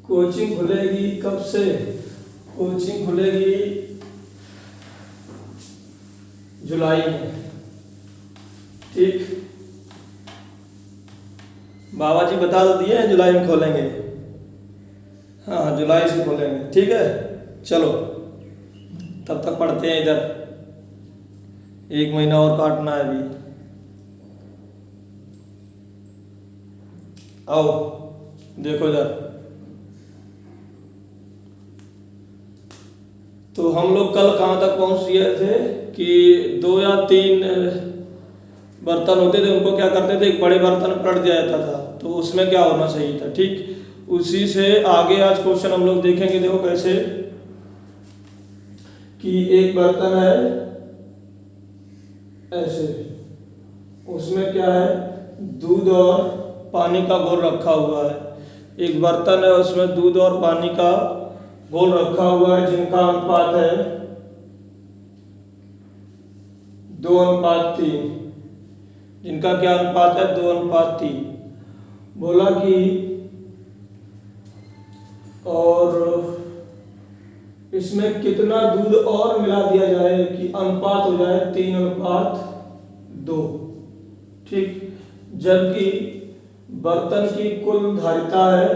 Coaching खुलेगी कब से? कोचिंग खुलेगी जुलाई में। ठीक, बाबा जी बता तो दिए हैं जुलाई में खोलेंगे। हाँ, जुलाई से खोलेंगे। ठीक है, चलो तब तक पढ़ते हैं। इधर 1 महीना और काटना है अभी। आओ देखो इधर। तो हम लोग कल कहाँ तक पहुँच गए थे कि 2 या 3 बर्तन होते थे, उनको क्या करते थे, एक बड़े बर्तन में पलट दिया जाता था, तो उसमें क्या होना चाहिए था। ठीक, उसी से आगे आज क्वेश्चन हम लोग देखेंगे। देखो कैसे कि एक बर्तन है ऐसे, उसमें क्या है, दूध और पानी का घोल रखा हुआ है। एक बर्तन है, उसमें दूध और पानी का घोल रखा हुआ है, जिनका अनुपात है 2:3। जिनका क्या अनुपात है, 2:3। बोला कि और इसमें कितना दूध और मिला दिया जाए कि अनुपात हो जाए 3:2। ठीक, जबकि बर्तन की कुल धारिता है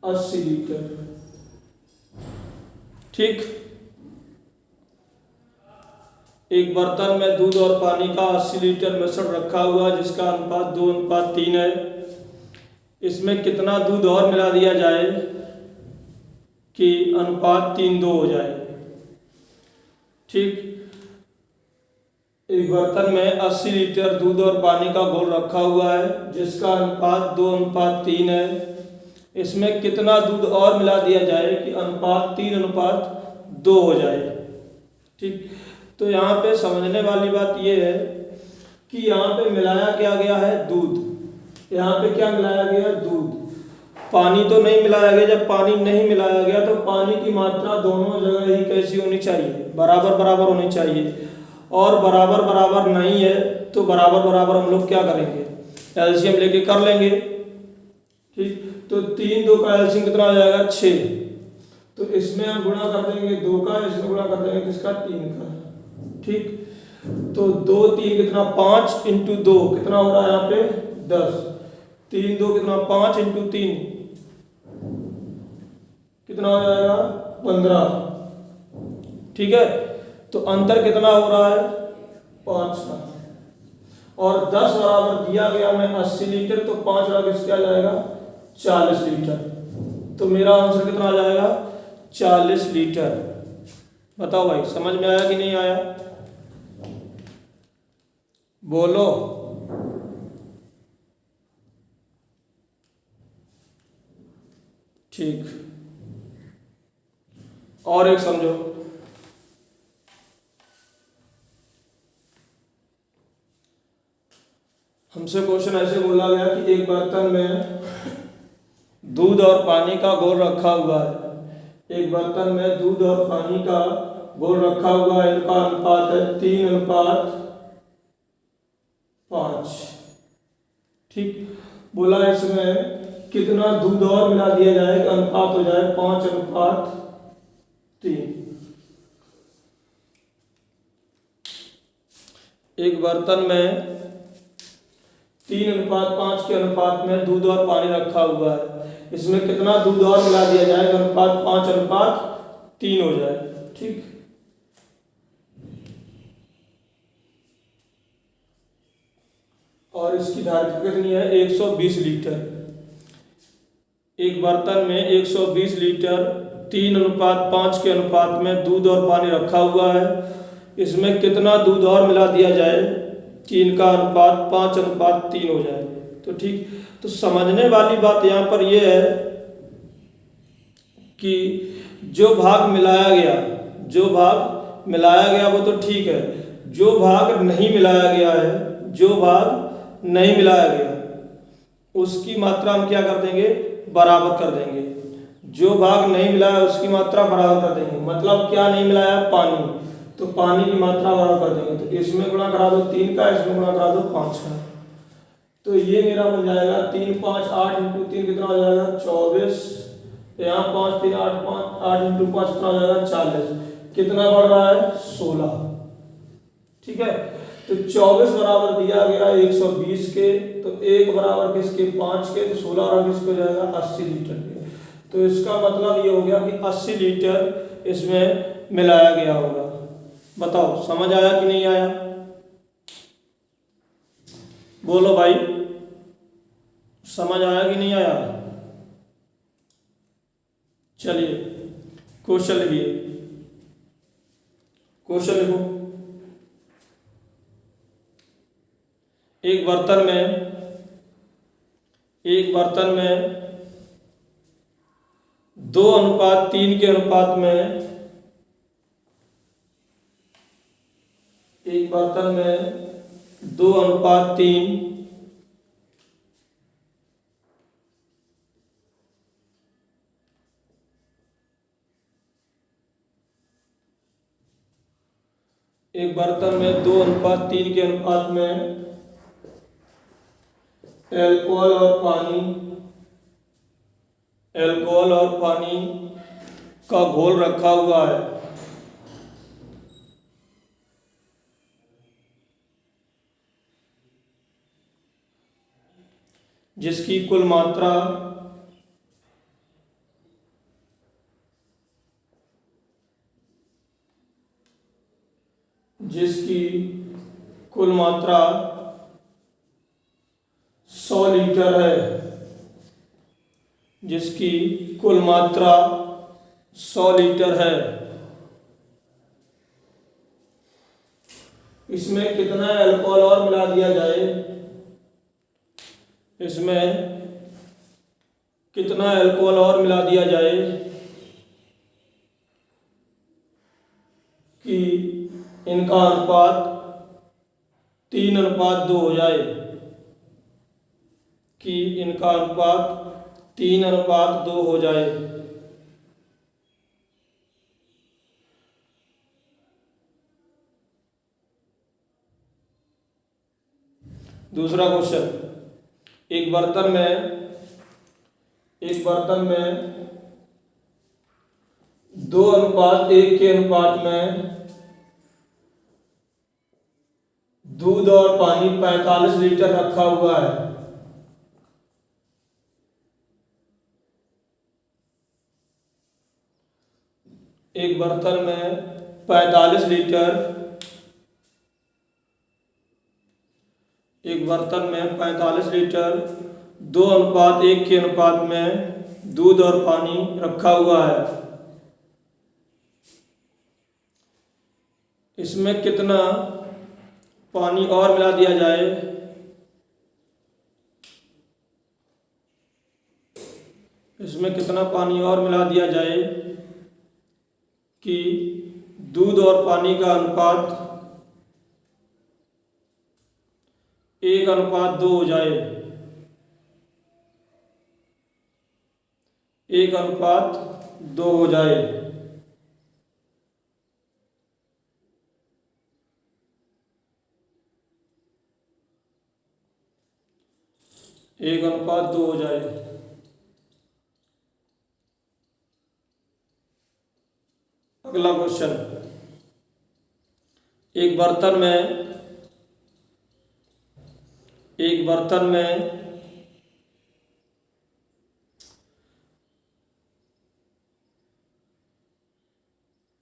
80 लीटर। ठीक, एक बर्तन में दूध और पानी का 80 लीटर मिश्रण रखा हुआ है, जिसका अनुपात 2:3 है। इसमें कितना दूध और मिला दिया जाए कि अनुपात 3:2 हो जाए। ठीक, एक बर्तन में 80 लीटर दूध और पानी का घोल रखा हुआ है, जिसका अनुपात 2:3 है। इसमें कितना दूध और मिला दिया जाए कि अनुपात 3:2 हो जाए। ठीक, तो यहाँ पे समझने वाली बात यह है कि यहाँ पे मिलाया क्या गया है, दूध। यहाँ पे क्या मिलाया गया, दूध। पानी तो नहीं मिलाया गया। जब पानी नहीं मिलाया गया तो पानी की मात्रा दोनों जगह ही कैसी होनी चाहिए, बराबर बराबर होनी चाहिए। और बराबर बराबर नहीं है तो बराबर बराबर हम लोग क्या करेंगे, एलसीएम लेके कर लेंगे। ठीक, तो 3:2 का एलसीएम कितना हो जाएगा, 6। तो इसमें हम गुणा कर देंगे 2 का, इसमें गुणा कर देंगे किसका, 3 का। ठीक, तो 2 3 कितना, 5 × 2 कितना हो रहा है यहाँ पे, 10। 3 2 कितना, 5 × 3 कितना हो जाएगा, 15। ठीक है, तो अंतर कितना हो रहा है, 5 का। और 10 बराबर दिया गया में 80 लीटर, तो 5 बराबर किसके आ जाएगा, 40 लीटर। तो मेरा आंसर कितना आ जाएगा, 40 लीटर। बताओ भाई, समझ में आया कि नहीं आया, बोलो। ठीक, और एक समझो। हमसे क्वेश्चन ऐसे बोला गया कि एक बर्तन में दूध और पानी का घोल रखा हुआ है। एक बर्तन में दूध और पानी का घोल रखा हुआ है, इनका अनुपात है 3:5। ठीक, बोला इसमें कितना दूध और मिला दिया जाए कि अनुपात हो जाए 5:3। एक बर्तन में 3:5 के अनुपात में दूध और पानी रखा हुआ है। इसमें कितना दूध और मिला दिया जाए कि अनुपात 5:3 हो जाए। ठीक, और इसकी धारिता कितनी है, 120 लीटर। एक बर्तन में 120 लीटर 3:5 के अनुपात में दूध और पानी रखा हुआ है। इसमें कितना दूध और मिला दिया जाए कि इनका अनुपात 5:3 हो जाए। तो ठीक, तो समझने वाली बात यहाँ पर यह है कि जो भाग मिलाया गया वो तो ठीक है। जो भाग नहीं मिलाया गया उसकी मात्रा हम क्या कर देंगे, बराबर कर देंगे। जो भाग नहीं मिलाया उसकी मात्रा बराबर कर देंगे। मतलब क्या नहीं मिलाया, पानी, तो पानी की मात्रा बराबर कर देंगे। तो इसमें गुणा करा दो 3 का, इसमें गुणा करा दो 5 का। तो ये मेरा बन जाएगा 3 5 8 इंटू 3 कितना हो जाएगा 24। यहाँ 5 3 8 5 8 इंटू 5 कितना हो जाएगा 40। कितना बढ़ रहा है 16। ठीक है, तो 24 बराबर दिया गया 120 के, तो 1 बराबर किसके 5 के, तो 16 बराबर किसको जाएगा 80 लीटर के। तो इसका मतलब ये हो गया कि 80 लीटर इसमें मिलाया गया होगा। बताओ समझ आया कि नहीं आया? बोलो भाई, समझ आया कि नहीं आया? चलिए क्वेश्चन लिखिए, क्वेश्चन लिखो। एक बर्तन में 2:3 के अनुपात में, एक बर्तन में 2:3 एक बर्तन में 2:3 के अनुपात में अल्कोहल और पानी का घोल रखा हुआ है, जिसकी कुल मात्रा जिसकी कुल मात्रा 100 लीटर है, जिसकी कुल मात्रा 100 लीटर है। इसमें कितना अल्कोहल और मिला दिया जाए, इसमें कितना अल्कोहल और मिला दिया जाए कि इनका अनुपात 3:2 हो जाए, कि इनका अनुपात 3:2 हो जाए। दूसरा क्वेश्चन, एक बर्तन में 2:1 के अनुपात में दूध और पानी 45 लीटर रखा हुआ है। एक बर्तन में 45 लीटर, एक बर्तन में 45 लीटर 2:1 के अनुपात में दूध और पानी रखा हुआ है। इसमें कितना पानी और मिला दिया जाए, इसमें कितना पानी और मिला दिया जाए कि दूध और पानी का अनुपात 1:2 हो जाए, 1:2 हो जाए। एक अनुपात 2 हो जाए। अगला क्वेश्चन, एक बर्तन में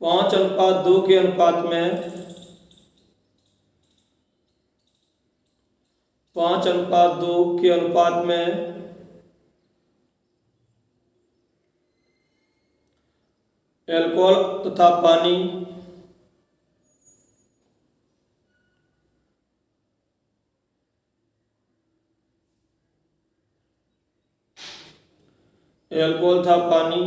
5:2 के अनुपात में 5:2 के अनुपात में अल्कोहल तथा पानी अल्कोहल था पानी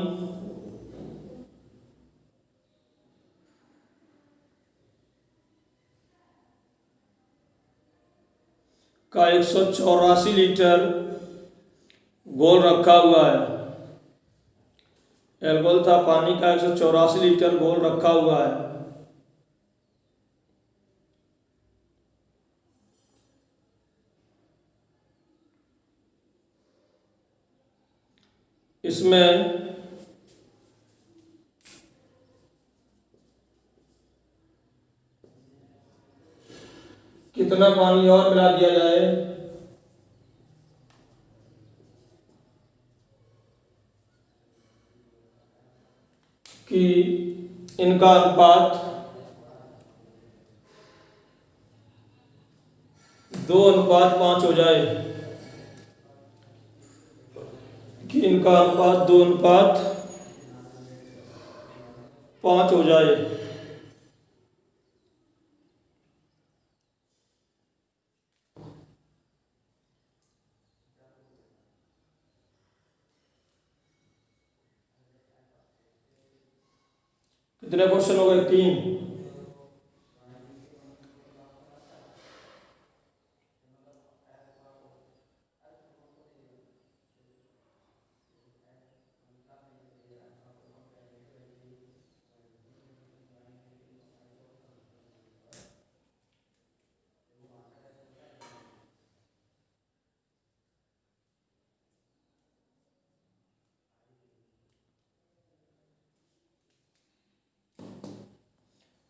का 184 लीटर घोल रखा हुआ है। अल्कोहल था पानी का 184 लीटर घोल रखा हुआ है। इसमें कितना पानी और मिला दिया जाए कि इनका अनुपात 2:5 हो जाए, कि इनका अनुपात 2:5 हो जाए। कितने क्वेश्चन हो गए? 3।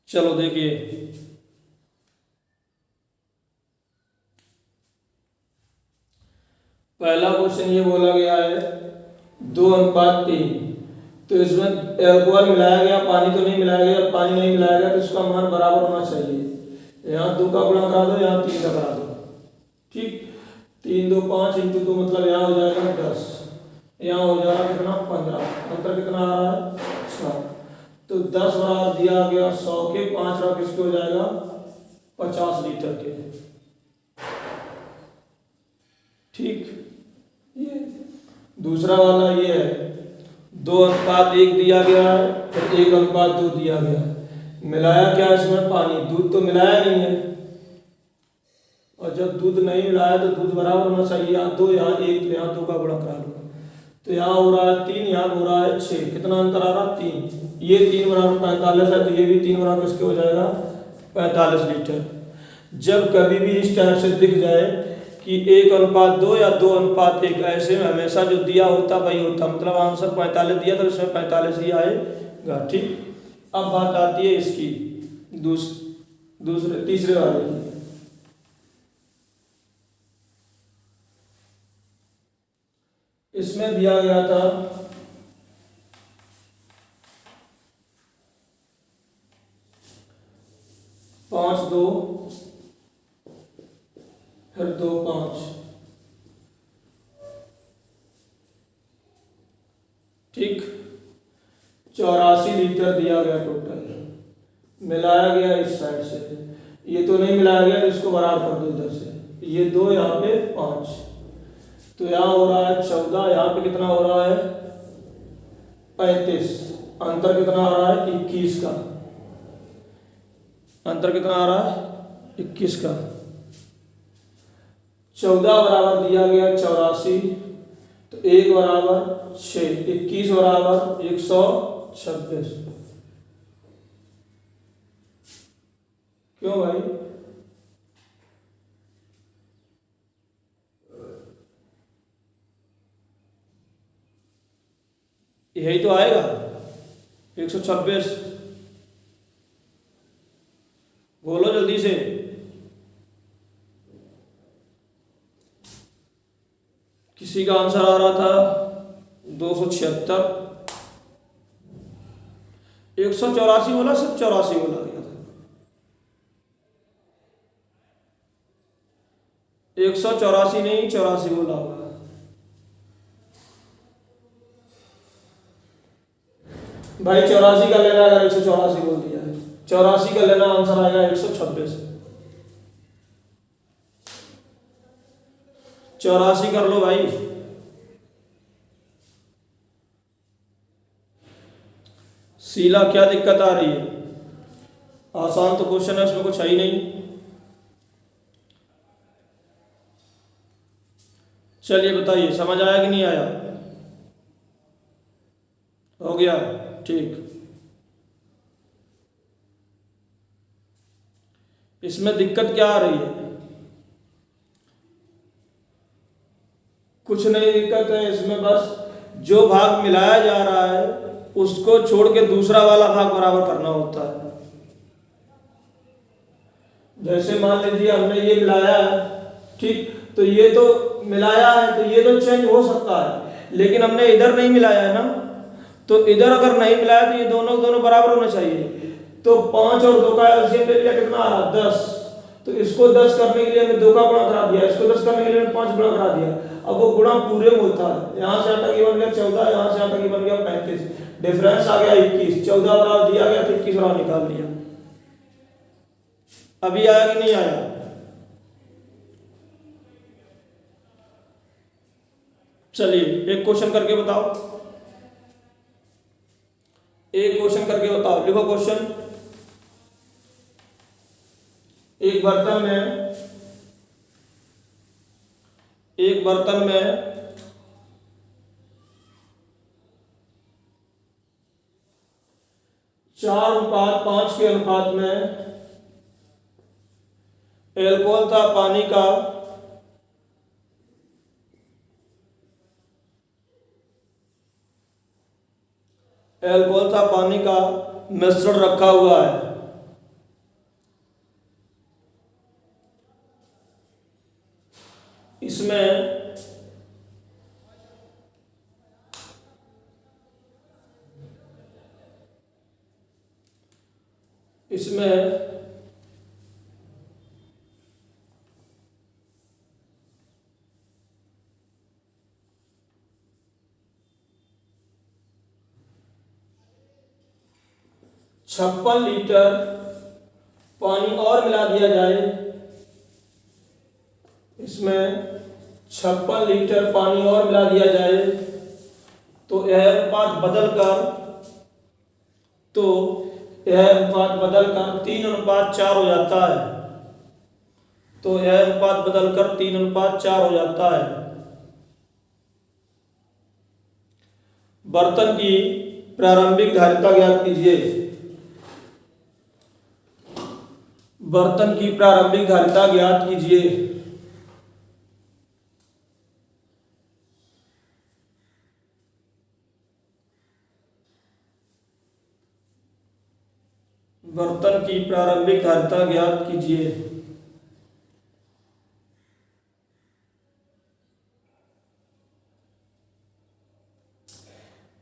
चलो देखिए, पहला क्वेश्चन ये बोला गया है 2:3। तो इसमें अल्कोहल मिलाया गया, पानी तो नहीं मिलाया गया। पानी नहीं मिलाया गया तो इसका मान बराबर होना चाहिए। यहाँ 2 का गुणा करा दो, यहाँ 3 का करा दो। ठीक, 3 2 5 इंटू 2 मतलब यहाँ हो जाएगा 10, यहाँ हो जाएगा कितना 15। अंतर कितना आ रहा है? 6। तो 10 बराबर दिया गया 100 के, 5 बराबर किसके हो जाएगा? 50 लीटर के। ठीक, ये दूसरा वाला ये है 2:1 दिया गया है, फिर 1:2 दिया गया है। मिलाया क्या इसमें? पानी। दूध तो मिलाया नहीं है, और जब दूध नहीं मिलाया तो दूध बराबर होना चाहिए। यहाँ 2, यहाँ 1, तो यहाँ 2 का गुणा करा लो। तो यहाँ हो रहा है 3, यहाँ हो रहा है 6। कितना अंतर आ रहा है? 3। ये 3 बराबर 45 है, तो ये भी 3 बराबर किसके हो जाएगा? 45 लीटर। जब कभी भी इस टाइप से दिख जाए कि 1:2 या 2:1, ऐसे में हमेशा जो दिया होता वही होता, मतलब आंसर 45 दिया तो इसमें 45 ही आएगा। ठीक, अब बात आती है इसकी तीसरे वाले की। इसमें दिया गया था 5 2 फिर 2 5। ठीक, 84 लीटर दिया गया टोटल। मिलाया गया इस साइड से, ये तो नहीं मिलाया गया, इसको बराबर कर दो इधर से। ये 2, यहाँ पे 5, तो यहाँ हो रहा है 14, यहाँ पे कितना हो रहा है? 35। अंतर कितना आ रहा है? 21 का। अंतर कितना आ रहा है? 21 का। 14 बराबर दिया गया 84, तो 1 बराबर 6, 21 बराबर 126। क्यों भाई? यही तो आएगा 126। बोलो जल्दी से। किसी का आंसर आ रहा था 276। 184 बोला, सिर्फ 84 बोला गया था। 184 नहीं, 84 बोला होगा। भाई 84 का लेना, अगर 184 बोल दिया है, 84 का लेना, आंसर आएगा 126। 84 कर लो भाई। शीला, क्या दिक्कत आ रही है? आसान तो क्वेश्चन है, उसमें कुछ है ही नहीं। चलिए बताइए, समझ आया कि नहीं आया? हो गया? ठीक। इसमें दिक्कत क्या आ रही है? कुछ नहीं दिक्कत है इसमें, बस जो भाग मिलाया जा रहा है उसको छोड़ के दूसरा वाला भाग बराबर करना होता है। जैसे मान लीजिए हमने ये मिलाया है, ठीक, तो ये तो मिलाया है तो ये तो चेंज हो सकता है, लेकिन हमने इधर नहीं मिलाया है ना, तो इधर अगर नहीं मिलाया तो ये दोनों दोनों बराबर होना चाहिए। तो 5 और 2 का एलसीएम ले लिया, कितना आ रहा 10, तो इसको 10 करने के लिए हमने 2 का गुणा करा दिया, इसको 10 करने के लिए हमने 5 गुणा करा दिया। अब वो गुणा पूरे में होता है, यहाँ से 8 की बन गया 14, यहाँ से 8 की बन गया 35, डिफरेंस आ गया 21, 14 बराबर दिया गया तो 21 बराबर निकाल लिया। अभी आया कि नहीं आया? चलिए एक क्वेश्चन करके बताओ, एक क्वेश्चन करके बताओ, लिखो क्वेश्चन। एक बर्तन में 4:5 के अनुपात में एल्कोहल था पानी का, एल्कोहल था पानी का मिश्रण रखा हुआ है। इसमें 56 लीटर पानी और मिला दिया जाए, इसमें 56 लीटर पानी और मिला दिया जाए तो यह अनुपात बदलकर 3:4 हो जाता है। तो यह अनुपात बदलकर 3:4 हो जाता है। बर्तन की प्रारंभिक धारिता ज्ञात कीजिए। बर्तन की प्रारंभिक धारिता ज्ञात कीजिए। बर्तन की प्रारंभिक धारिता ज्ञात कीजिए।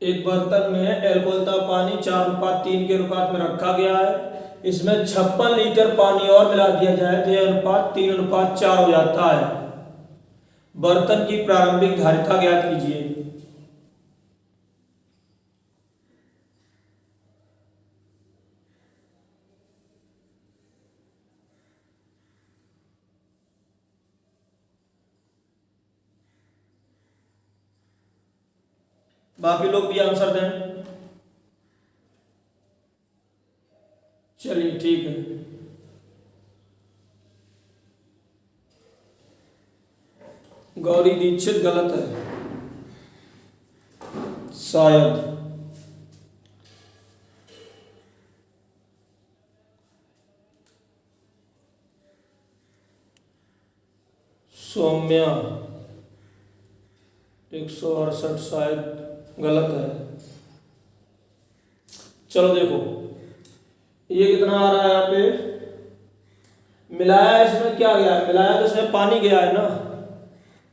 एक बर्तन में एल्कोहल का पानी 4:3 के अनुपात में रखा गया है। इसमें 56 लीटर पानी और मिला दिया जाए तो यह अनुपात 3:4 हो जाता है। बर्तन की प्रारंभिक धारिता ज्ञात कीजिए। बाकी लोग भी आंसर दें। चलिए ठीक है। गौरी दीक्षित गलत है शायद। सौम्या 168 शायद गलत है। चलो देखो ये कितना आ रहा है, यहाँ पे मिलाया, इसमें क्या गया है, मिलाया तो इसमें पानी गया है ना।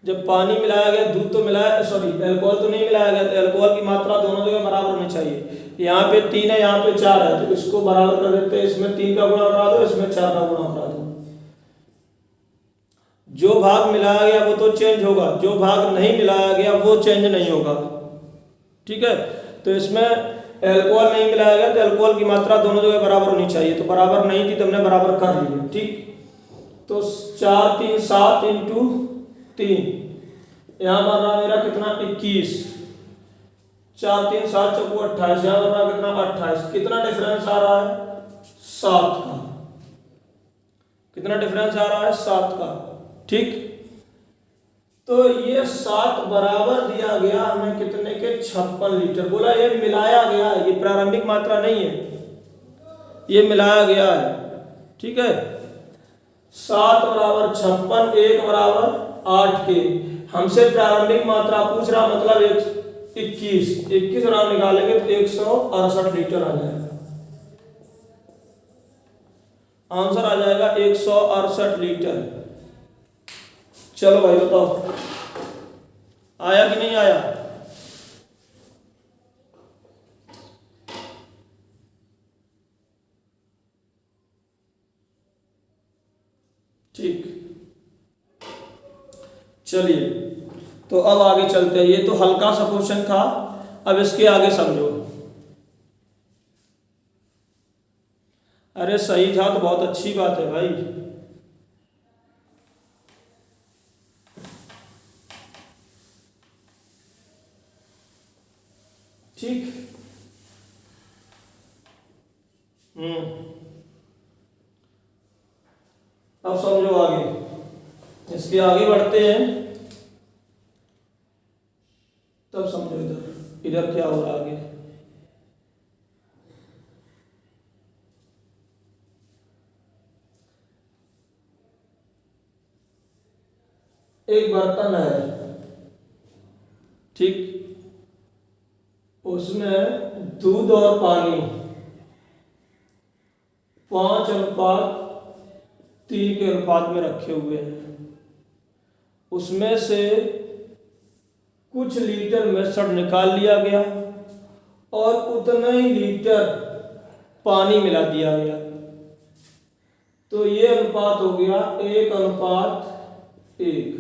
जब पानी मिलाया गया, दूध तो मिलाया, सॉरी अल्कोहल तो नहीं मिलाया गया, तो अल्कोहल की मात्रा दोनों जगह बराबर होनी चाहिए। यहाँ पे 3 है, यहाँ पे 4 है, तो इसको बराबर कर देते हैं। इसमें 3 का गुणा करा दो, इसमें 4 का गुणा करा दो। जो भाग मिलाया गया वो तो चेंज होगा, जो भाग नहीं मिलाया गया वो चेंज नहीं होगा। ठीक है, तो इसमें अल्कोहल नहीं मिलाया गया तो अल्कोहल की मात्रा दोनों जगह बराबर होनी चाहिए, तो बराबर नहीं थी तो हमने बराबर कर ली। ठीक, तो 4 3 7 इंटू 3, यहाँ बन रहा मेरा कितना 21, 4 3 7 चौको 28, यहाँ बन रहा कितना 28। कितना डिफरेंस आ रहा है 7 का। कितना डिफरेंस आ रहा है 7 का। ठीक, तो ये 7 बराबर दिया गया हमें कितने के 56 लीटर। बोला ये मिलाया गया है, ये प्रारंभिक मात्रा नहीं है, ये मिलाया गया है। ठीक है, 7 बराबर 56, 1 बराबर 8 के। हमसे प्रारंभिक मात्रा पूछ रहा, मतलब 21 ग्राम निकालेंगे तो 168 लीटर आ जाएगा। आंसर आ जाएगा 168 लीटर। चलो भाई बताओ, आया कि नहीं आया? ठीक, चलिए तो अब आगे चलते हैं। ये तो हल्का सा क्वेश्चन था, अब इसके आगे समझो। अरे सही था तो बहुत अच्छी बात है भाई। ठीक, अब समझो आगे, इसके आगे बढ़ते हैं तब समझो इधर इधर क्या हो रहा है आगे। एक बर्तन है, ठीक, उसमें दूध और पानी 5:3 के अनुपात में रखे हुए हैं। उसमें से कुछ लीटर मिश्रण निकाल लिया गया और उतना ही लीटर पानी मिला दिया गया, तो ये अनुपात हो गया 1:1।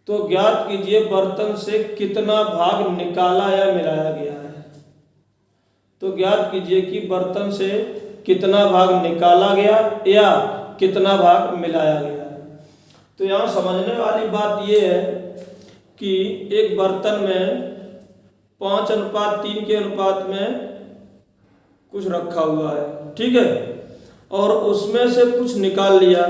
तो ज्ञात कीजिए बर्तन से कितना भाग निकाला या मिलाया गया है। तो ज्ञात कीजिए कि बर्तन से कितना भाग निकाला गया या कितना भाग मिलाया गया है। तो यहाँ समझने वाली बात ये है कि एक बर्तन में 5:3 के अनुपात में कुछ रखा हुआ है, ठीक है, और उसमें से कुछ निकाल लिया,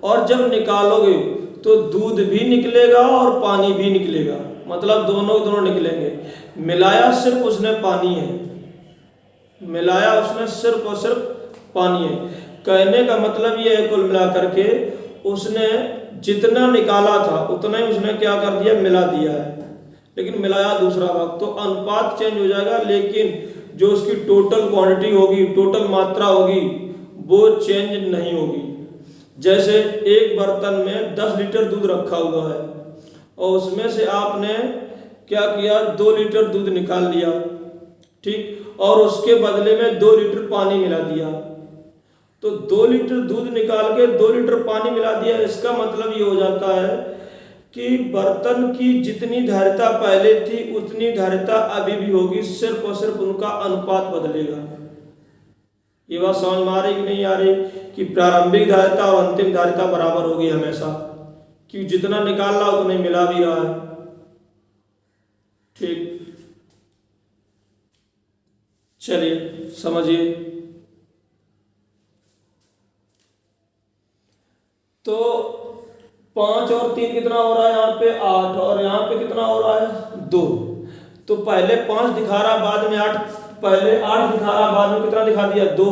और जब निकालोगे तो दूध भी निकलेगा और पानी भी निकलेगा, मतलब दोनों निकलेंगे। मिलाया सिर्फ उसने पानी है, मिलाया उसने सिर्फ और सिर्फ पानी है। कहने का मतलब ये है कुल मिला करके उसने जितना निकाला था उतना ही उसने क्या कर दिया, मिला दिया है, लेकिन मिलाया दूसरा भाग, तो अनुपात चेंज हो जाएगा, लेकिन जो उसकी टोटल क्वांटिटी होगी, टोटल मात्रा होगी, वो चेंज नहीं होगी। जैसे एक बर्तन में 10 लीटर दूध रखा हुआ है और उसमें से आपने क्या किया, 2 लीटर दूध निकाल लिया, ठीक, और उसके बदले में 2 लीटर पानी मिला दिया। तो 2 लीटर दूध निकाल के 2 लीटर पानी मिला दिया, इसका मतलब ये हो जाता है कि बर्तन की जितनी धारिता पहले थी उतनी धारिता अभी भी होगी, सिर्फ और सिर्फ उनका अनुपात बदलेगा। ये बात समझ में आ रही कि नहीं आ रही कि प्रारंभिक धारिता और अंतिम धारिता बराबर होगी हमेशा, कि जितना निकाल रहा उतना ही मिला भी रहा है, ठीक। चलिए समझिए, तो 5 और 3 कितना हो रहा है, यहाँ पे 8, और यहाँ पे कितना हो रहा है 2। तो पहले 5 दिखा रहा, बाद में 8, पहले 8 दिखा रहा, बाद में कितना दिखा दिया 2,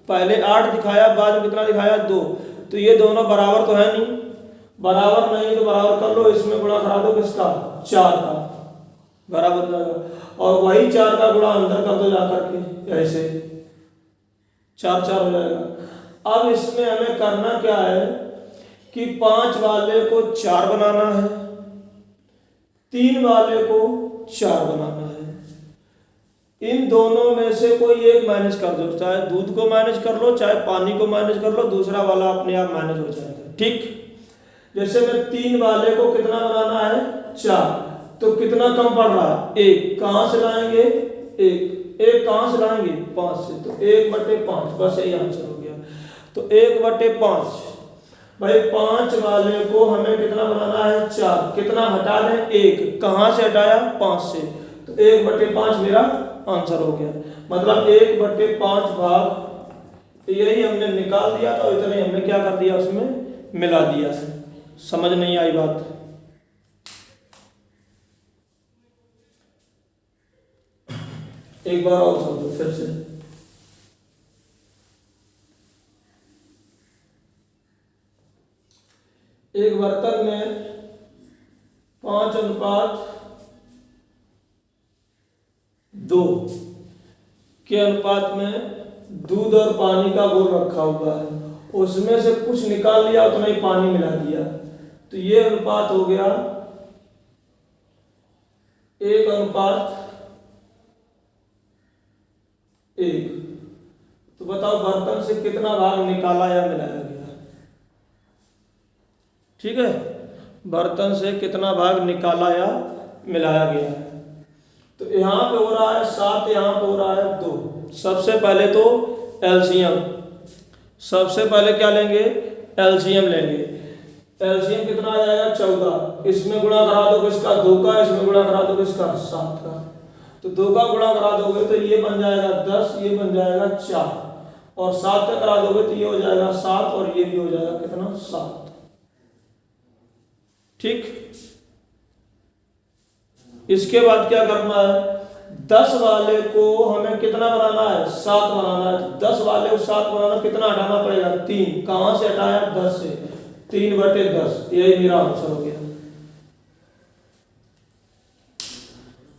पहले 8 दिखाया, बाद में कितना दिखाया 2। तो ये दोनों बराबर तो है नहीं, बराबर नहीं तो बराबर कर लो, इसमें गुणा करा दो किसका, 4 का, बराबर हो जाएगा, और वही 4 का गुणा अंदर कर दो जाकर के, ऐसे 4 4 हो जाएगा। अब इसमें हमें करना क्या है कि 5 वाले को 4 बनाना है, 3 वाले को 4 बनाना है। इन दोनों में से कोई एक मैनेज कर दो, चाहे दूध को मैनेज कर लो, चाहे पानी को मैनेज कर लो, दूसरा वाला अपने आप मैनेज हो जाएगा, ठीक। जैसे मैं 3 वाले को कितना बनाना है 4, तो कितना कम पड़ रहा है 1, कहां से लाएंगे 1 कहां से लाएंगे 5 से, तो 1/5, बस यही आंसर हो गया। तो 1/5 भाई, 5 वाले को हमें कितना बनाना है 4, कितना हटा दें 1, कहां से हटाया 5 से, तो 1/5 मेरा आंसर हो गया। मतलब 1/5 भाग यही हमने निकाल दिया था, इतना ही हमने क्या कर दिया उसमें मिला दिया है। समझ नहीं आई बात? एक बार और समझो फिर से। एक बर्तन में 5:3 2 के अनुपात में दूध और पानी का घोल रखा हुआ है, उसमें से कुछ निकाल लिया, उतना ही पानी मिला दिया, तो ये अनुपात हो गया 1:1। तो बताओ बर्तन से कितना भाग निकाला या मिलाया गया? ठीक है, बर्तन से कितना भाग निकाला या मिलाया गया है। तो यहाँ पे हो रहा है 7, यहाँ पे हो रहा है 2। सबसे पहले तो एलसीएम, सबसे पहले क्या लेंगे? एलसीएम लेंगे। एलसीएम कितना आ जाएगा? 14। इसमें गुणा करा दो किसका? 2 का, इसमें गुणा करा दो किसका? 7 का। तो 2 का गुणा करा दोगे तो ये बन जाएगा 10, ये बन जाएगा 4, और 7 का करा दोगे तो ये हो जाएगा 7, और ये भी हो जाएगा कितना? 7। ठीक, इसके बाद क्या करना है? 10 वाले को हमें कितना बनाना है? 7 बनाना है। 10 वाले को 7 बनाना, कितना हटाना पड़ेगा? 3। कहां से हटाया? 10 से। 3/10, यही मेरा आंसर हो गया।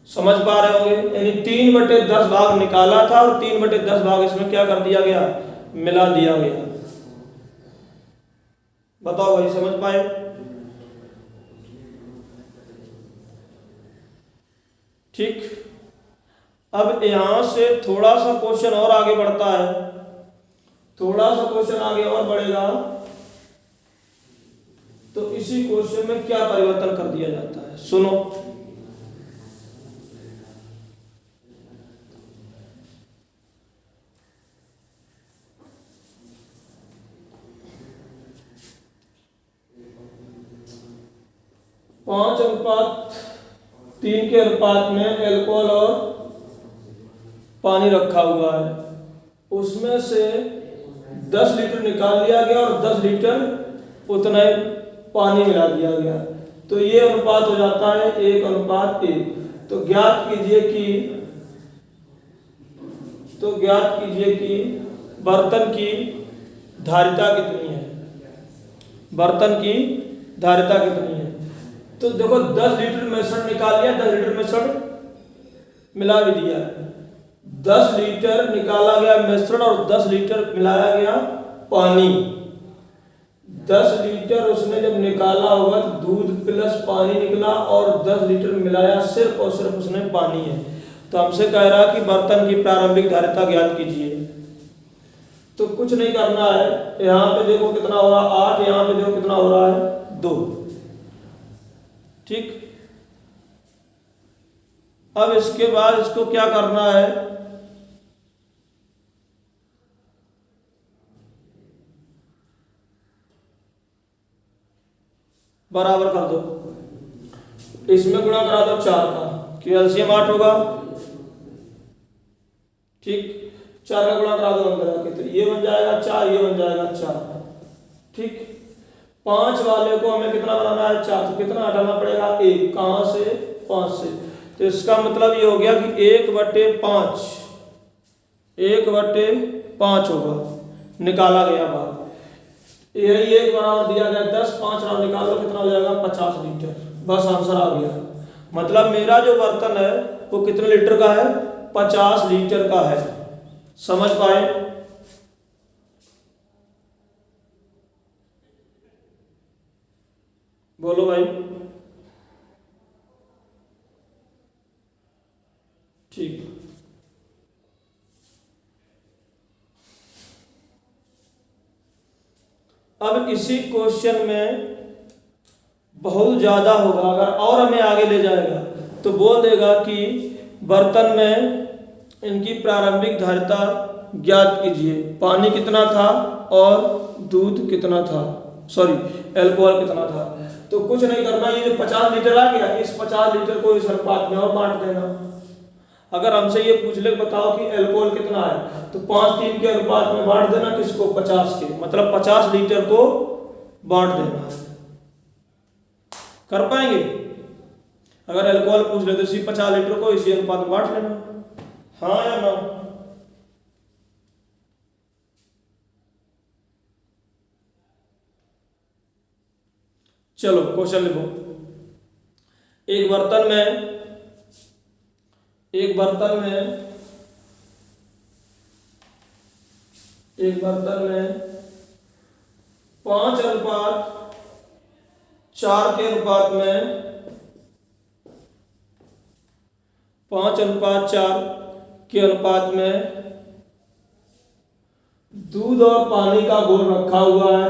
समझ पा रहे होंगे? यानी 3/10 भाग निकाला था और 3/10 भाग इसमें क्या कर दिया गया? मिला दिया गया। बताओ भाई, समझ पाए? ठीक, अब यहां से थोड़ा सा क्वेश्चन और आगे बढ़ता है, थोड़ा सा क्वेश्चन आगे और बढ़ेगा, तो इसी क्वेश्चन में क्या परिवर्तन कर दिया जाता है? सुनो, पांच अनुपात 3 के अनुपात में अल्कोहल और पानी रखा हुआ है, उसमें से 10 लीटर निकाल लिया गया और 10 लीटर उतना ही पानी मिला दिया गया, तो ये अनुपात हो जाता है 1:1। तो ज्ञात कीजिए कि बर्तन की धारिता कितनी है? बर्तन की धारिता कितनी है? तो देखो 10 लीटर मिश्रण निकाल लिया, 10 लीटर मिश्रण मिला भी दिया, 10 लीटर निकाला गया मिश्रण और 10 लीटर मिलाया गया पानी। 10 लीटर उसने जब निकाला होगा तो दूध प्लस पानी निकला, और 10 लीटर मिलाया सिर्फ और सिर्फ उसने पानी है। तो हमसे कह रहा है कि बर्तन की प्रारंभिक धारिता ज्ञात कीजिए। तो कुछ नहीं करना है, यहाँ पे देखो कितना हो रहा है 8, यहाँ पे देखो कितना हो रहा है 2। ठीक, अब इसके बाद इसको क्या करना है? बराबर कर दो, इसमें गुणा करा दो 4 का, कि एलसीएम 8 होगा। ठीक, 4 का गुणा करा दो अंदर आके, तो ये बन जाएगा 4, ये बन जाएगा 4। ठीक, 5 वाले को हमें कितना बनाना है? 4, तो कितना हटाना पड़ेगा? 1। कहां से? 5 से। तो इसका मतलब ये हो गया कि 1/5, 1/5 होगा, निकाला गया भाग। यही एक बराबर दिया गया 10, 5 राउंड निकालो, कितना हो जाएगा? 50 लीटर। बस आंसर आ गया। मतलब मेरा जो बर्तन है वो कितने लीटर का है? 50 लीटर का है। समझ पाए? बोलो भाई। ठीक, अब इसी क्वेश्चन में बहुत ज्यादा होगा, अगर और हमें आगे ले जाएगा तो बोल देगा कि बर्तन में इनकी प्रारंभिक धारिता ज्ञात कीजिए। पानी कितना था और दूध कितना था, सॉरी अल्कोहल कितना था। तो कुछ नहीं करना, ये जो 50 लीटर आ गया, इस 50 लीटर को इस अनुपात में और बांट देना। अगर हमसे ये पूछ ले बताओ कि अल्कोहल कितना है, तो 5:3 के अनुपात में बांट देना किसको? 50 के, मतलब 50 लीटर को बांट देना है। कर पाएंगे? अगर अल्कोहल पूछ ले तो इसी 50 लीटर को इसी अनुपात में बांट लेना, हाँ या ना? चलो क्वेश्चन लिखो। एक बर्तन में एक बर्तन में 5:4 के अनुपात में 5:4 के अनुपात में दूध और पानी का घोल रखा हुआ है।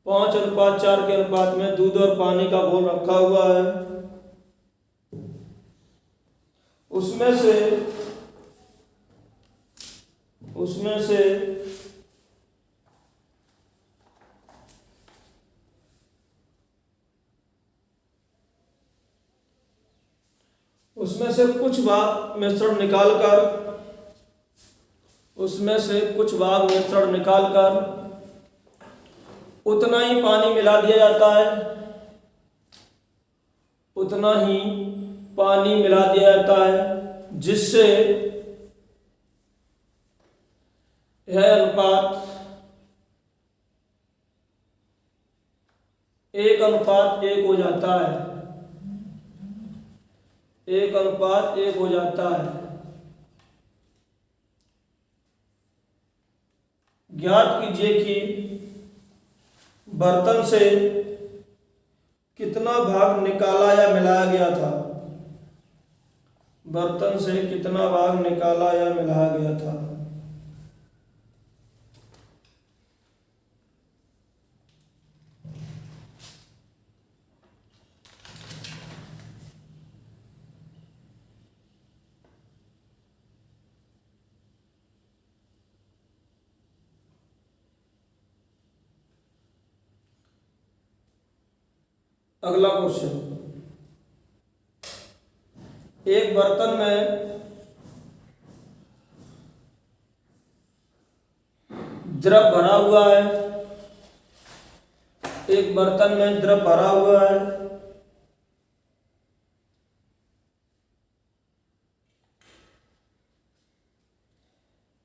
5:4 के अनुपात में दूध और पानी का घोल रखा हुआ है। उसमें से कुछ भाग मिश्रण निकालकर उतना ही पानी मिला दिया जाता है। जिससे यह अनुपात 1:1 हो जाता है। ज्ञात कीजिए कि बर्तन से कितना भाग निकाला या मिलाया गया था। अगला क्वेश्चन, एक बर्तन में द्रव भरा हुआ है।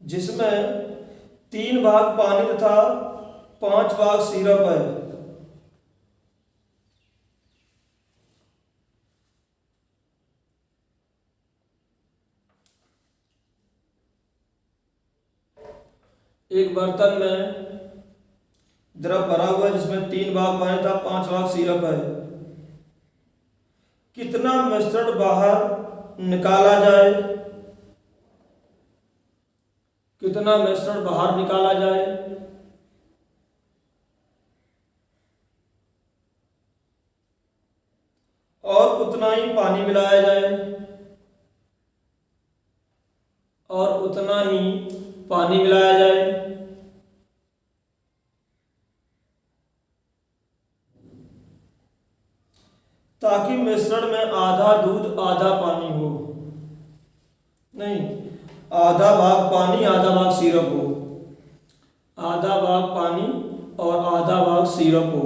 जिसमें 3 भाग पानी तथा 5 भाग सिरप है। एक बर्तन में द्रव भरा हुआ है जिसमें 3 भाग पानी था, 5 भाग सिरप है। कितना मिश्रण बाहर निकाला जाए? और उतना ही पानी मिलाया जाए। ताकि मिश्रण में आधा दूध आधा पानी हो, नहीं, आधा भाग पानी आधा भाग सिरप हो। आधा भाग पानी और आधा भाग सिरप हो।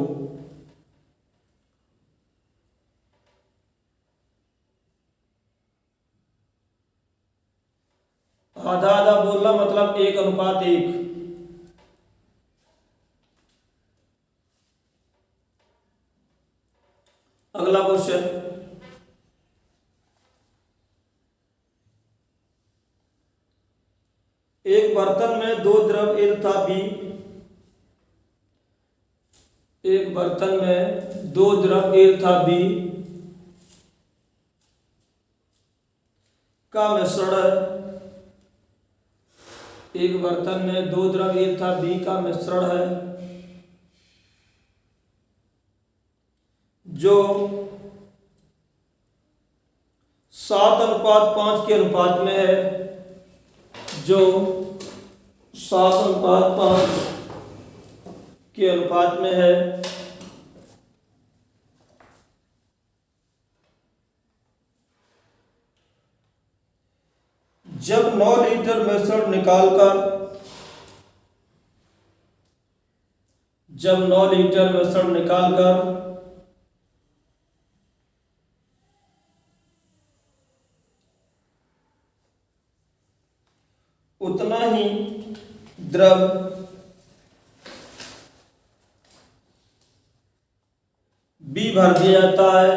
आधा आधा बोलना मतलब 1:1। अगला क्वेश्चन, एक बर्तन में 2 द्रव A तथा B का मिश्रण है। एक बर्तन में 2 द्रव A तथा B का मिश्रण है जो 7:5 के अनुपात में है। 7:5 के अनुपात में है। जब 9 लीटर मिश्रण निकालकर उतना ही द्रव B भर दिया जाता है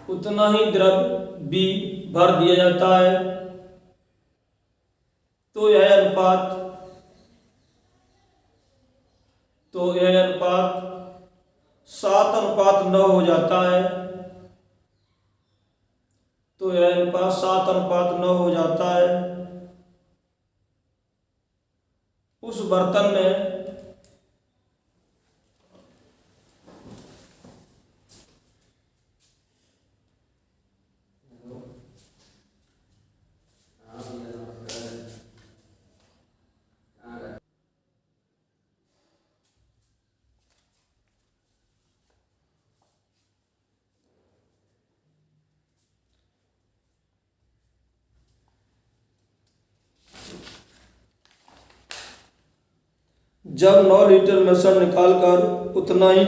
उतना ही द्रव B भर दिया जाता है। तो यह अनुपात 7:9 हो जाता है। तो यह अनुपात 7:9 हो जाता है। उस बर्तन में जब 9 लीटर मिश्रण निकालकर उतना ही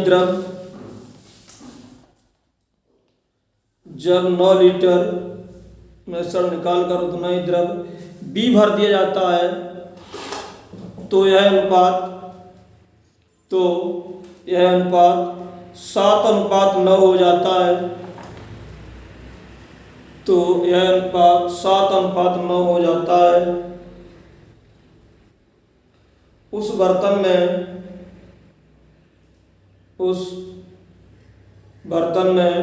द्रव B भर दिया जाता है तो यह अनुपात 7:9 हो जाता है। तो यह अनुपात 7:9 हो जाता है। उस बर्तन में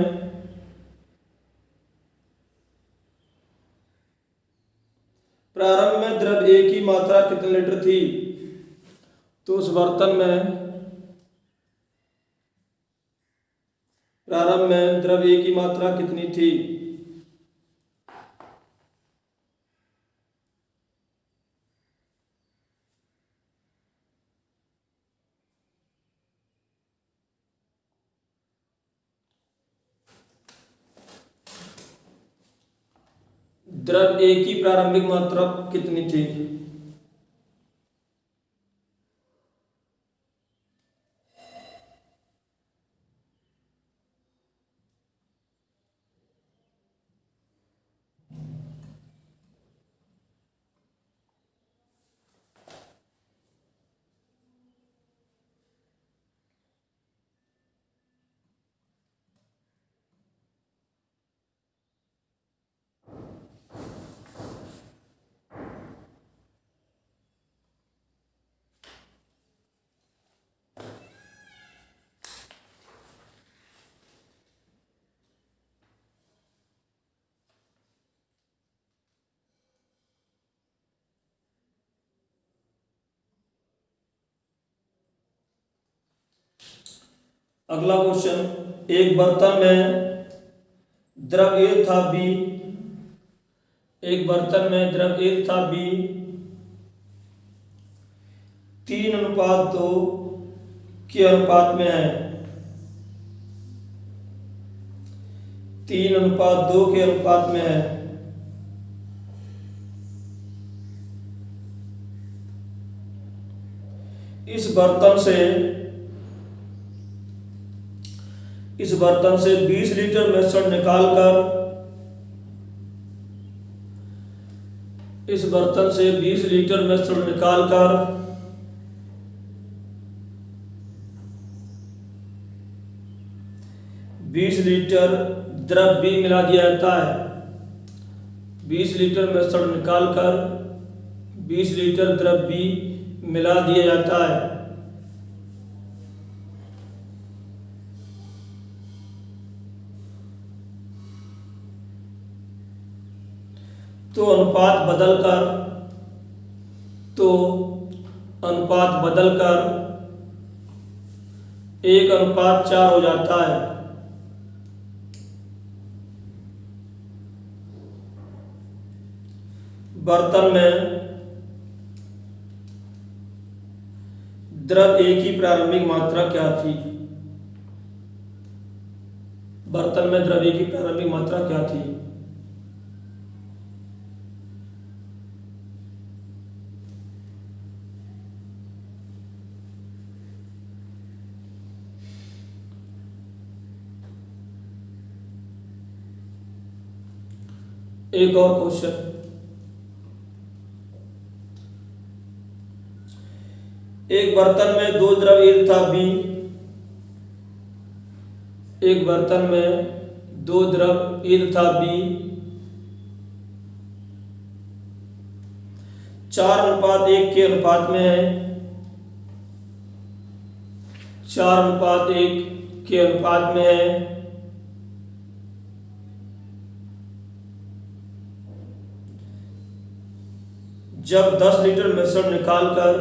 प्रारंभ में द्रव A की मात्रा कितने लीटर थी? तो उस बर्तन में प्रारंभ में द्रव A की मात्रा कितनी थी? द्रव A की प्रारंभिक मात्रा कितनी थी? अगला क्वेश्चन, एक बर्तन में द्रव A था B, एक बर्तन में द्रव A था B 3:2 के अनुपात में है। 3:2 के अनुपात में है। इस बर्तन से 20 लीटर मिश्रण निकालकर इस बर्तन से 20 लीटर मिश्रण निकालकर 20 लीटर द्रव B मिला दिया जाता है। 20 लीटर मिश्रण निकालकर 20 लीटर द्रव B मिला दिया जाता है। तो अनुपात बदलकर 1:4 हो जाता है। बर्तन में द्रव A की प्रारंभिक मात्रा क्या थी? बर्तन में द्रव A की प्रारंभिक मात्रा क्या थी? एक और क्वेश्चन, एक बर्तन में 2 द्रव A था B, एक बर्तन में दो द्रव ए तथा बी 4:1 के अनुपात में है। 4:1 के अनुपात में है। जब 10 लीटर मिश्रण निकालकर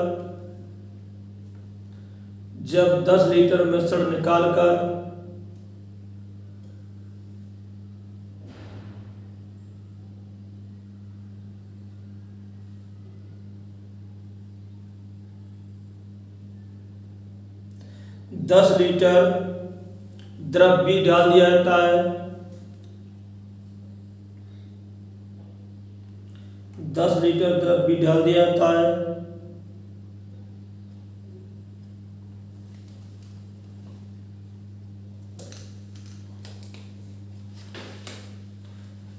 10 लीटर द्रव बी डाल दिया जाता है। 10 लीटर द्रव बी डाल दिया जाता है।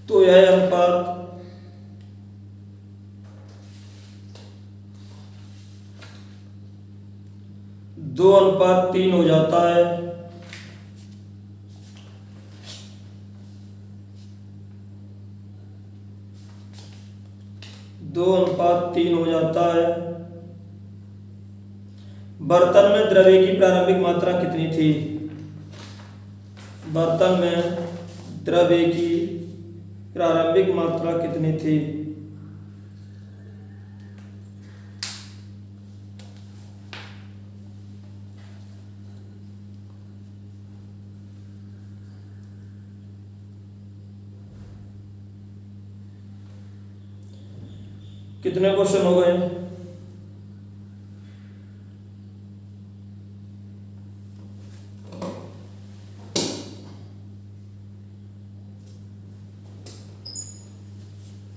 तो यह अनुपात 2:3 हो जाता है। 2:3 हो जाता है। बर्तन में द्रव्य की प्रारंभिक मात्रा कितनी थी? बर्तन में द्रव्य की प्रारंभिक मात्रा कितनी थी? कितने क्वेश्चन हो गए?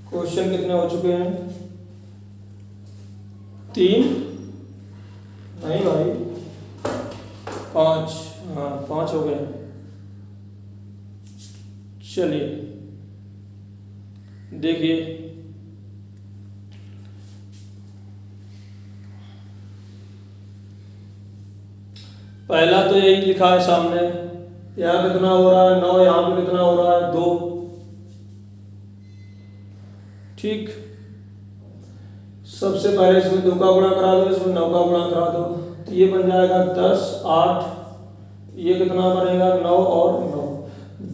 क्वेश्चन कितने हो चुके हैं? 3 नहीं भाई, 5। हाँ 5 हो गए। चलिए देखिए, पहला तो यही लिखा है सामने, यहाँ कितना हो रहा है 9, यहाँ पे कितना हो रहा है 2। ठीक, सबसे पहले इसमें 2 का गुणा करा दो, इसमें 9 का गुणा करा दो, तो ये बन जाएगा 10, 8, ये कितना बनेगा 9 और 9।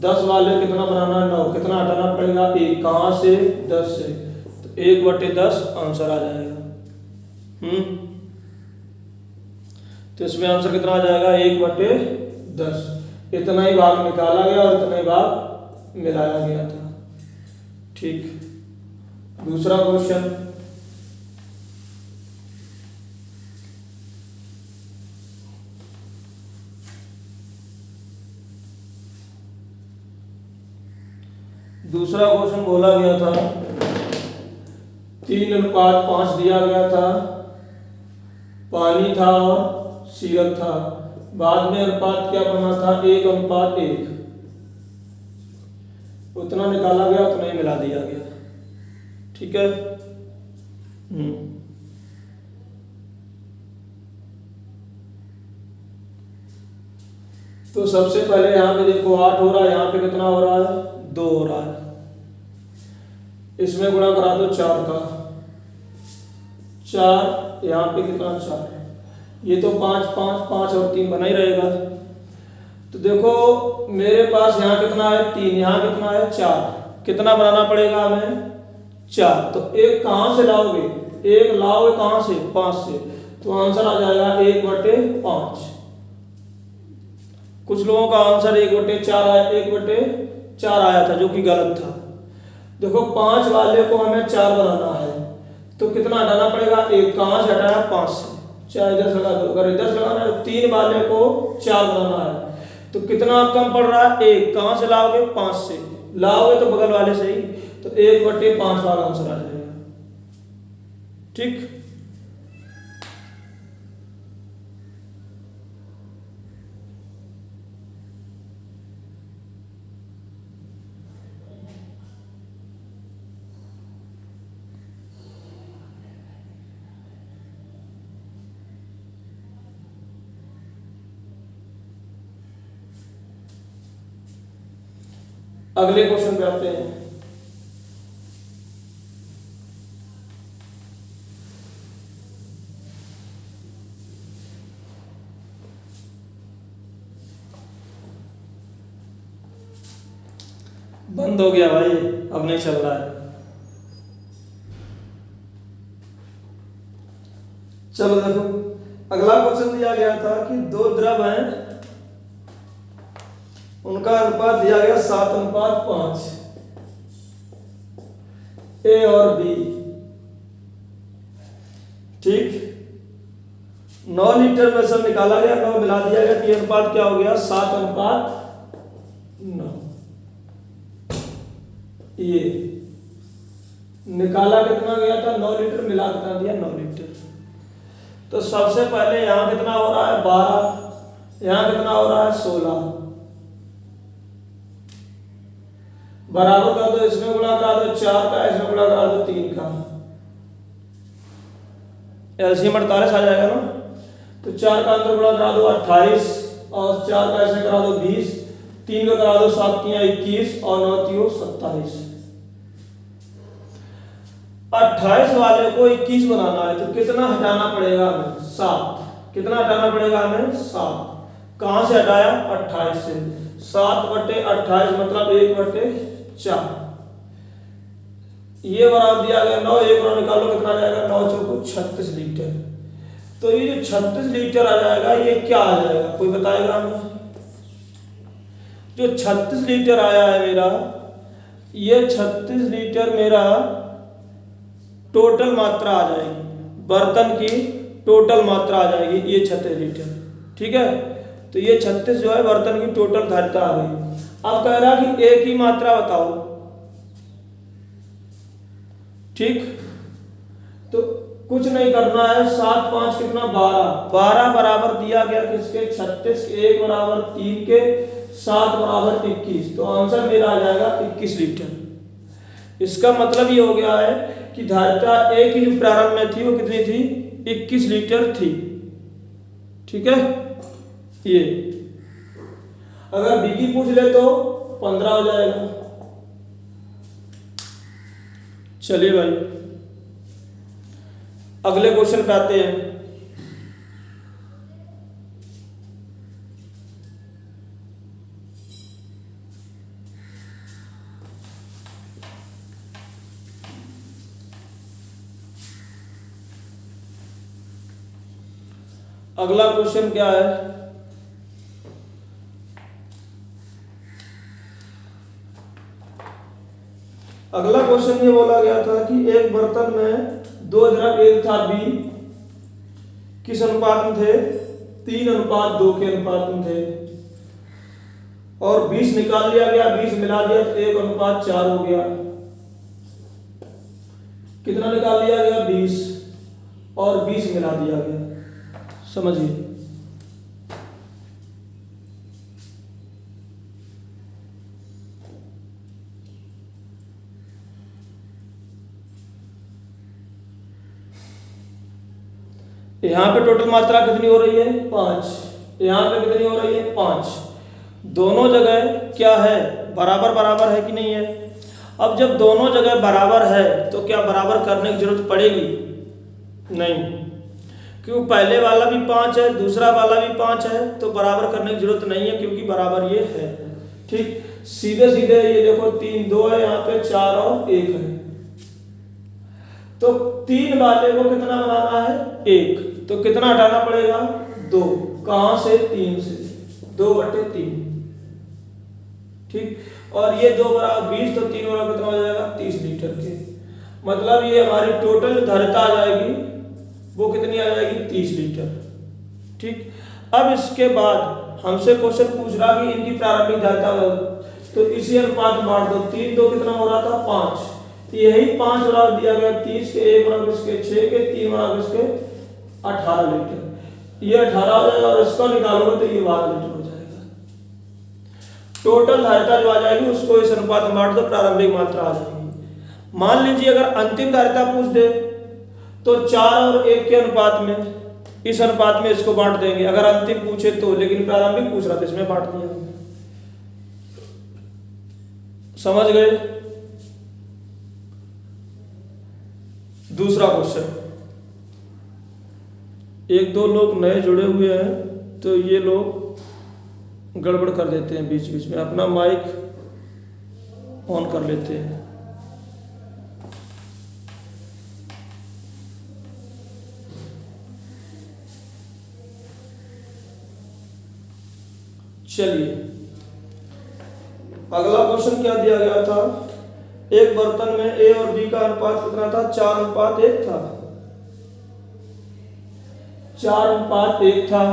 10 वाले कितना बनाना है 9, कितना हटाना पड़ेगा 1, कहाँ से 10 से, तो 1/10 आंसर आ जाएगा। तो इसमें आंसर कितना आ जाएगा 1/10। इतना ही भाग निकाला गया और इतना ही भाग मिलाया गया था। ठीक, दूसरा क्वेश्चन, बोला गया था 3:5 दिया गया था, पानी था और सीरप था। बाद में अनुपात क्या बना था 1:1, उतना निकाला गया, उतना ही मिला दिया गया। ठीक है। तो सबसे पहले यहाँ पे देखो 8 हो रहा है, यहाँ पे कितना हो रहा है 2 हो रहा है, इसमें गुणा करा दो 4 का, 4 यहाँ पे कितना 4 है, ये तो 5 5 5 और 3 बना ही रहेगा। तो देखो मेरे पास यहाँ कितना है 3, यहाँ कितना है 4, कितना बनाना पड़ेगा हमें 4। तो 1 कहाँ से लाओगे, 1 लाओगे कहाँ से 5 से, तो आंसर आ जाएगा 1/5। कुछ लोगों का आंसर 1/4 आया, 1/4 आया था, जो कि गलत था। देखो 5 वाले को हमें 4 बनाना है, तो कितना हटाना पड़ेगा 1, कहाँ से हटाया 5 से, 4 इधर से लगा दो, अगर इधर से लगाना है 3 वाले को 4 बनाना है, तो कितना कम पड़ रहा है 1, कहाँ से लाओगे 5 से, लाओगे तो बगल वाले से ही, तो 1/5 वाला आंसर आ जाएगा। ठीक, अगले क्वेश्चन पे आते हैं। बंद हो गया भाई, अब नहीं चल रहा है। चलो देखो, अगला क्वेश्चन दिया गया था कि दो द्रव हैं, उनका अनुपात दिया गया 7:5, ए और बी। ठीक, 9 लीटर में सब निकाला गया, 9 मिला दिया गया, तो ये अनुपात क्या हो गया, 7:9। ये निकाला कितना गया था, 9 लीटर, मिला कितना दिया, 9 लीटर। तो सबसे पहले यहां कितना हो रहा है, 12, यहां कितना हो रहा है, 16, बराबर कर दो, इसमें गुणा करा दो 4 का, इसमें गुणा करा दो 3 का, एलसीएम 48 आ जाएगा ना। तो 4 का अंदर गुणा करा दो 28, और 4 का ऐसे करा दो 20, 3 का करा दो 7 3 21, और 9 3 27। 28 वाले को 21 बनाना है, तो कितना हटाना पड़ेगा हमें, 7। कितना हटाना पड़ेगा हमें, 7। कहां से हटाया, 28 से। 7/28 मतलब 1/4। ये बराबर दिया गया 9, 1 और निकालो, कितना आ जाएगा, 9 चौको 36 लीटर। तो ये जो 36 लीटर आ जाएगा, ये क्या आ जाएगा, कोई बताएगा हमें। जो 36 लीटर आया है मेरा, ये 36 लीटर मेरा टोटल मात्रा आ जाएगी, बर्तन की टोटल मात्रा आ जाएगी, ये 36 लीटर। ठीक है, तो ये 36 जो है बर्तन की टोटल धारिता आ गई। अब कह रहा कि एक ही मात्रा बताओ। ठीक, तो कुछ नहीं करना है, 7 5 कितना, 12 बराबर दिया गया किसके, 36 के, 1 बराबर 3 के, 7 बराबर 21। तो आंसर मेरा आ जाएगा 21 लीटर। इसका मतलब ये हो गया है कि धारिता ए की जो प्रारंभ में थी वो कितनी थी, 21 लीटर थी। ठीक है, ये अगर बी की पूछ ले तो 15 हो जाएगा। चलिए भाई, अगले क्वेश्चन पे आते हैं। अगला क्वेश्चन क्या है, अगला क्वेश्चन ये बोला गया था कि एक बर्तन में 2 द्रव ए तथा बी किस अनुपात में थे, 3:2 के अनुपात में थे, और 20 निकाल लिया गया, 20 मिला दिया तो 1:4 हो गया। कितना निकाल लिया गया, 20, और 20 मिला दिया गया। समझिए, यहां पे टोटल मात्रा कितनी हो रही है, 5, यहां पे कितनी हो रही है, 5। दोनों जगह क्या है, बराबर बराबर है कि नहीं है। अब जब दोनों जगह बराबर है तो क्या बराबर करने की जरूरत पड़ेगी, नहीं, क्योंकि पहले वाला भी 5 है, दूसरा वाला भी 5 है, तो बराबर करने की जरूरत नहीं है, क्योंकि बराबर ये है। ठीक, सीधे सीधे ये देखो 3 2 है, यहाँ पे 4 और 1 है, तो 3 वाले को कितना बनाना है, 1, तो कितना हटाना पड़ेगा, 2। कहां से, 3 से, 2/3। ठीक, और ये 2 बराबर 20, तो 3 बराबर कितना हो जाएगा, 30 लीटर के। मतलब ये हमारी टोटल धारिता आ जाएगी, वो कितनी आ जाएगी, 30 लीटर। ठीक, अब इसके बाद हमसे क्वेश्चन पूछ रहा कि इनकी प्रारंभिक धारिता, तो इसी अनुपात में बांट दो। 3 2 कितना हो रहा था, 5, तो यही 5 बराबर दिया गया 30 के, 1 बराबर इसके 6 के, 3 बराबर इसके 18 लीटर। ये 18 हो जाएगा, और इसको निकालोगे तो ये 12 लीटर हो जाएगा। टोटल धारिता जो आ जाएगी उसको इस अनुपात में बांट दो, प्रारंभिक मात्रा आ जाएगी। मान लीजिए अगर अंतिम धारिता पूछ दे तो 4 और 1 के अनुपात में, इस अनुपात में इसको बांट देंगे अगर अंतिम पूछे तो, लेकिन प्रारंभिक पूछ रहा था इसमें बांट दिया। समझ गए। दूसरा क्वेश्चन, एक दो लोग नए जुड़े हुए हैं तो ये लोग गड़बड़ कर देते हैं, बीच बीच में अपना माइक ऑन कर लेते हैं। चलिए अगला क्वेश्चन क्या दिया गया था, एक बर्तन में ए और बी का अनुपात कितना था, 4:1 था। 4:1 था,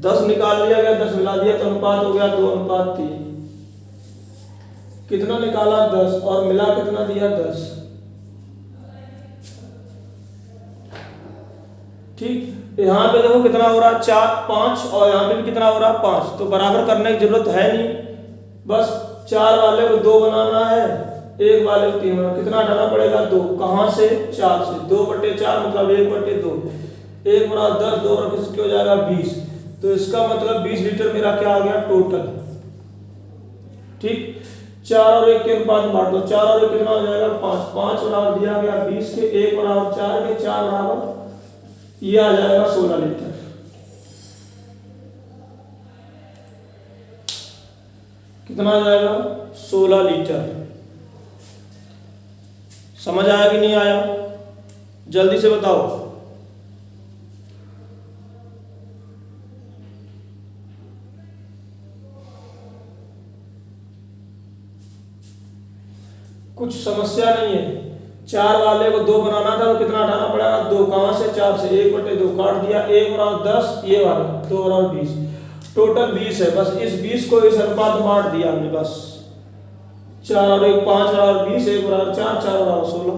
10 निकाल लिया गया, 10 मिला दिया तो अनुपात हो गया 2:3। कितना निकाला, 10, और मिला कितना दिया, 10। ठीक, यहाँ पे देखो कितना हो रहा है, 4, 5, और यहाँ पे भी कितना हो रहा है, 5। तो बराबर करने की जरूरत है नहीं, बस 4 वाले को 2 बनाना है, 1 वाले को 3 बनाना। कितना हटाना पड़ेगा, 2। कहाँ से, 4 से। 2/4 मतलब 1/2। 1 बना 10, 2 और किसके हो जाएगा, 20। तो इसका मतलब 20 लीटर मेरा क्या आ गया टोटल। ठीक, 4 और 1 के अनुपात में बांट दो, 4 और 1 कितना हो जाएगा, 5। 5 बराबर दिया गया 20 के, 1 बराबर 4 के, 4 बराबर ये आ जाएगा 16 लीटर। कितना आ जाएगा, 16 लीटर। समझ आया कि नहीं आया, जल्दी से बताओ। कुछ समस्या नहीं है। 4 वाले को 2 बनाना था तो कितना हटाना पड़ेगा, 2। कहां से, 4 से। 1/2 काट दिया, 1 बराबर 10, ये वाला 2 बराबर 20, टोटल 20 है। बस इस 20 को इस अनुपात में बांट दिया हमने, बस 4 और 1 5 बराबर 20, 1 बराबर 4, 4 बराबर 16।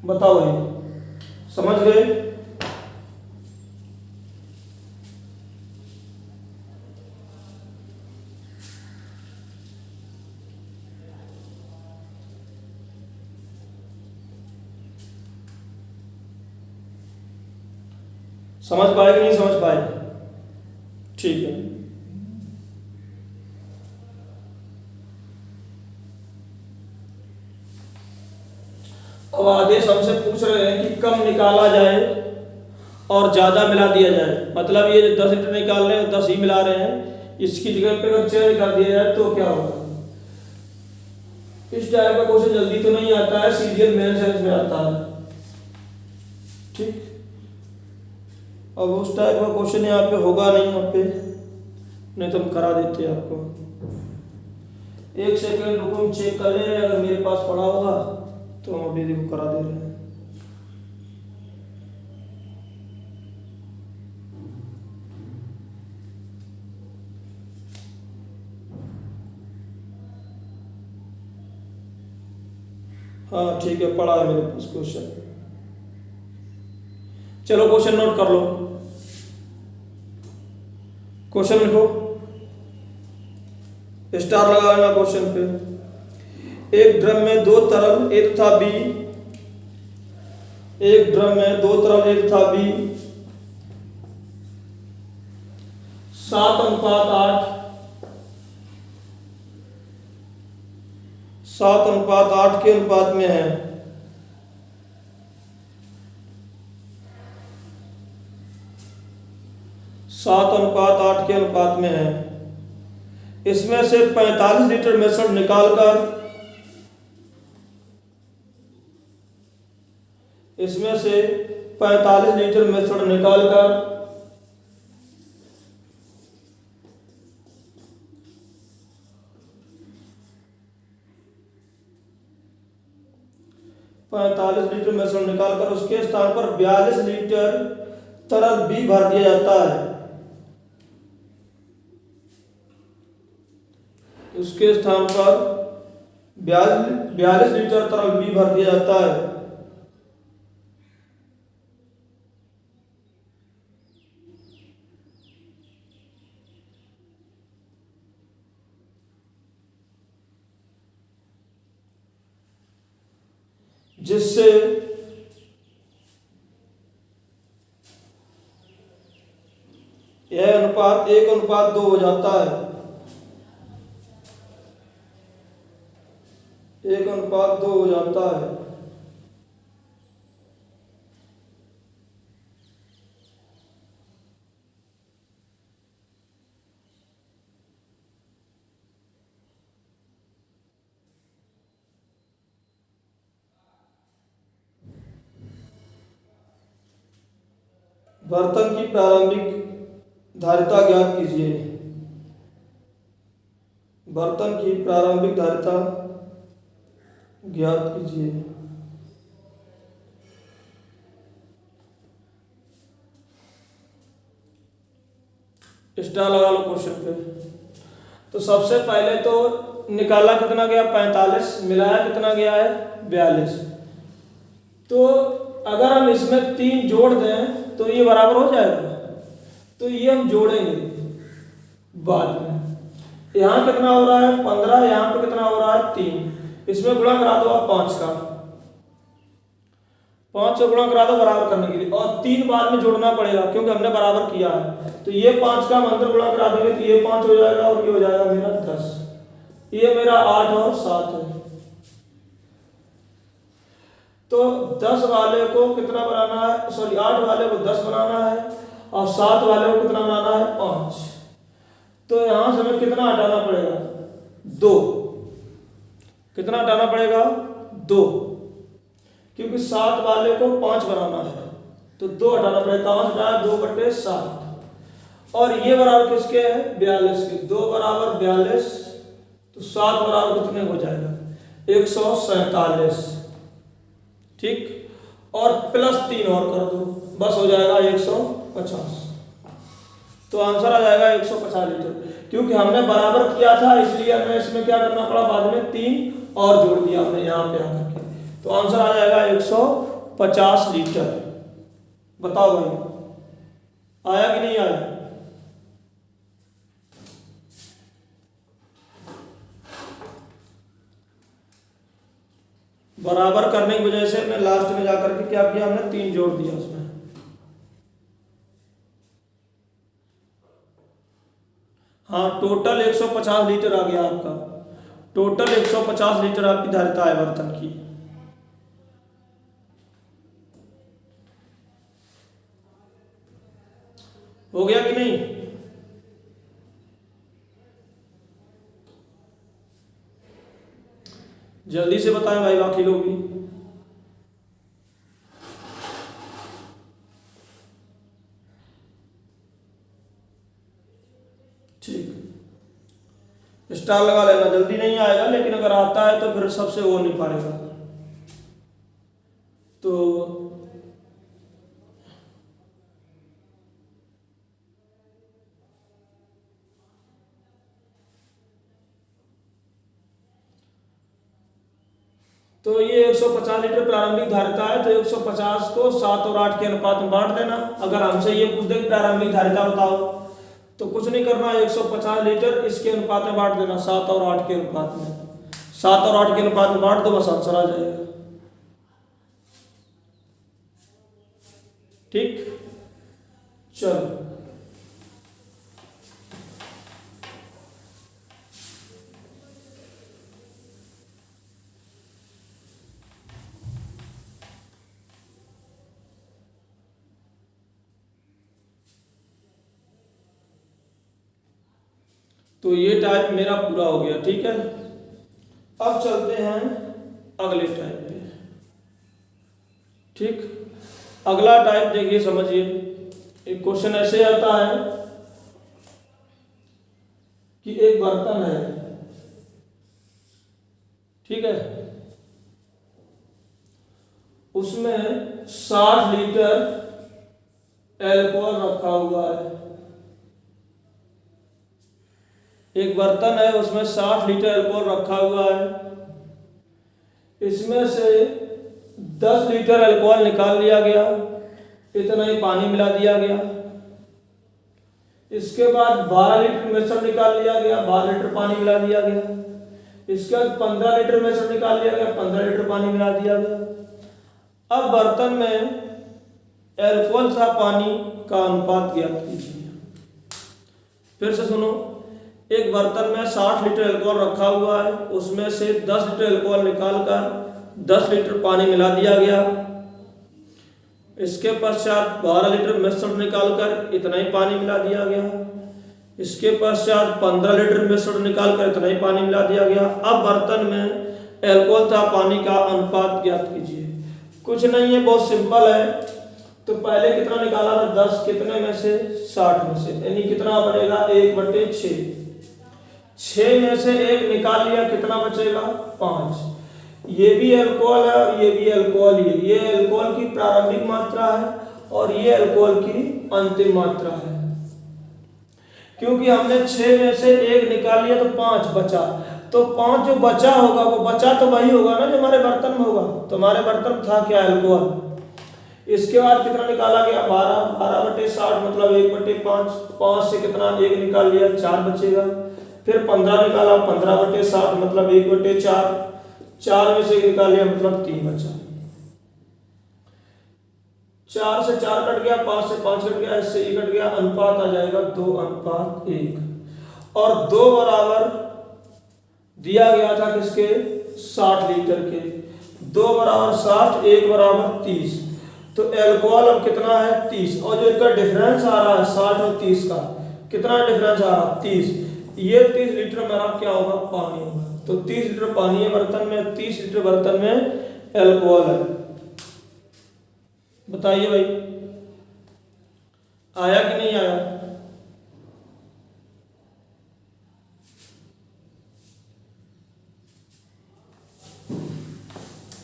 बताओ ये, समझ गए। समझ पाए कि नहीं समझ पाए, ठीक है। अब आदेश हमसे पूछ रहे हैं कि कम निकाला जाए और ज्यादा मिला दिया जाए। मतलब ये 10 लीटर निकाल रहे हैं, 10 ही मिला रहे हैं, इसकी जगह पे अगर 6 निकाल दिया जाए तो क्या होगा। इस टाइप का क्वेश्चन जल्दी तो नहीं आता है, सीरियल मेन साइंस में आता है। ठीक, अब उस टाइप का क्वेश्चन यहाँ पे होगा नहीं, यहाँ पे नहीं तो हम करा देते हैं आपको। 1 सेकेंड रुको, हम चेक कर ले रहे हैं, अगर मेरे पास पड़ा होगा तो हम अभी देखो करा दे रहे हैं। हाँ ठीक है, पड़ा है मेरे पास क्वेश्चन। चलो क्वेश्चन नोट कर लो, क्वेश्चन लिखो, स्टार लगा लेना क्वेश्चन पे। एक ड्रम में 2 तरल ए तथा बी, एक ड्रम में 2 तरल ए तथा बी 7:8 7:8 के अनुपात में है। सात अनुपात 8 के अनुपात में है। इसमें से 45 लीटर मिश्रण निकालकर, इसमें से 45 लीटर मिश्रण निकालकर 45 लीटर मिश्रण निकालकर उसके स्थान पर 42 लीटर तरल बी भर दिया जाता है। उसके स्थान पर 42 लीटर तरल बी भर दिया जाता है। जिससे यह अनुपात 1:2 हो जाता है। 1:2 हो जाता है। बर्तन की प्रारंभिक धारिता ज्ञात कीजिए। बर्तन की प्रारंभिक धारिता ज्ञात कीजिए। स्टार लगा लो क्वेश्चन पे। तो सबसे पहले तो निकाला कितना गया 45, मिलाया कितना गया है 42। तो अगर हम इसमें 3 जोड़ दें तो ये बराबर हो जाएगा। तो ये हम जोड़ेंगे बाद में। यहाँ कितना हो रहा है 15, यहाँ पे कितना हो रहा है 3। इसमें गुणा करा दो आप 5 का, 5 से गुणा करा दो बराबर करने के लिए, और 3 बाद में जोड़ना पड़ेगा क्योंकि हमने बराबर किया है। तो ये 5 का हम अंदर गुणा करा देंगे तो ये 5 हो जाएगा और ये हो जाएगा मेरा 10। ये मेरा 8 और 7 है। तो 10 वाले को कितना बनाना है, सॉरी 8 वाले को 10 बनाना है और 7 वाले को कितना बनाना है 5। तो यहां से हमें कितना हटाना पड़ेगा 2। कितना हटाना पड़ेगा 2, क्योंकि 7 वाले को 5 बनाना है तो 2 हटाना पड़ेगा। कहां से हटाया 2/7। और ये बराबर किसके है 42 के। 2 बराबर 42 तो 7 बराबर कितने हो जाएगा 147। ठीक, और प्लस 3 और कर दो, बस हो जाएगा 150। तो आंसर आ जाएगा 150 लीटर। क्योंकि हमने बराबर किया था इसलिए हमें इसमें क्या करना पड़ा, बाद में 3 और जोड़ दिया हमने यहाँ पे आकर के। तो आंसर आ जाएगा 150 लीटर। बताओ भाई आया कि नहीं आया। बराबर करने की वजह से मैं लास्ट में जाकर के क्या किया, हमने 3 जोड़ दिया उसमें। हाँ, टोटल 150 लीटर आ गया आपका। टोटल 150 लीटर आपकी धारिता है बर्तन की। हो गया कि नहीं। जल्दी से बताएं भाई बाकी लोग भी। ठीक, स्टार लगा लेना, जल्दी नहीं आएगा लेकिन अगर आता है तो फिर सबसे हो नहीं पाएगा। तो ये 150 लीटर प्रारंभिक धारिता है। तो 150 को 7 और 8 के अनुपात में बांट देना। अगर हमसे ये पूछ दे प्रारंभिक धारिता बताओ तो कुछ नहीं करना, 150 लीटर इसके अनुपात में बांट देना, 7 और 8 के अनुपात में। 7 और 8 के अनुपात में बांट दो, बस आंसर आ जाएगा। ठीक, चलो तो ये टाइप मेरा पूरा हो गया। ठीक है, अब चलते हैं अगले टाइप पे। ठीक, अगला टाइप देखिए, समझिए। एक क्वेश्चन ऐसे आता है कि एक बर्तन है, ठीक है, उसमें 60 लीटर अल्कोहल रखा हुआ है। एक बर्तन है उसमें 60 लीटर अल्कोहल रखा हुआ है। इसमें से 10 लीटर अल्कोहल निकाल लिया गया, इतना ही पानी मिला दिया गया। इसके बाद 12 लीटर मिश्रण निकाल लिया गया, 12 लीटर पानी मिला दिया गया। इसके बाद 15 लीटर मिश्रण निकाल लिया गया, 15 लीटर पानी मिला दिया गया। अब बर्तन में अल्कोहल था पानी का अनुपात ज्ञात कीजिए। फिर से सुनो, एक बर्तन में 60 लीटर अल्कोहल रखा हुआ है, उसमें से 10 लीटर अल्कोहल निकालकर 10 लीटर पानी मिला दिया गया। इसके पश्चात 12 लीटर मिश्रण निकालकर इतना ही पानी मिला दिया गया। इसके पश्चात 15 लीटर मिश्रण निकालकर इतना ही पानी मिला दिया गया। अब बर्तन में अल्कोहल तथा पानी का अनुपात ज्ञात कीजिए। कुछ नहीं है, बहुत सिंपल है। तो पहले कितना निकाला था, 10, कितने में से, 60 में से, यानी कितना बनेगा 1/6। 6 में से 1 निकाल लिया, कितना बचेगा 5। ये भी अल्कोहल है और ये भी अल्कोहल ही है। ये अल्कोहल की प्रारंभिक मात्रा है और ये अल्कोहल की अंतिम मात्रा है। क्योंकि हमने 6 में से 1 निकाल लिया तो 5 बचा, तो 5 जो बचा होगा वो बचा तो वही होगा ना जो हमारे बर्तन में होगा। तो हमारे बर्तन में था क्या, अल्कोहल। इसके बाद कितना निकाला गया, 12/60 मतलब 1/5। 5 से कितना 1 निकाल लिया, 4 बचेगा। फिर 15 निकाला, 15/60 मतलब 1/4। 4 में से 1 निकाल लिया मतलब 3 बचा। 4 से 4 कट गया, 5 से 5 कट गया, इससे 1 कट गया, अनुपात आ जाएगा 2:1। और 2 बराबर दिया गया था किसके, 60 लीटर के। 2 बराबर 60, 1 बराबर 30। तो अल्कोहल अब कितना है, 30। और जो इनका डिफरेंस आ रहा है 60 और 30 का, कितना डिफरेंस आ रहा है, 30। ये 30 लीटर मेरा क्या होगा, पानी होगा। तो 30 लीटर पानी है बर्तन में, 30 लीटर बर्तन में अल्कोहल है। बताइए भाई, आया कि नहीं आया।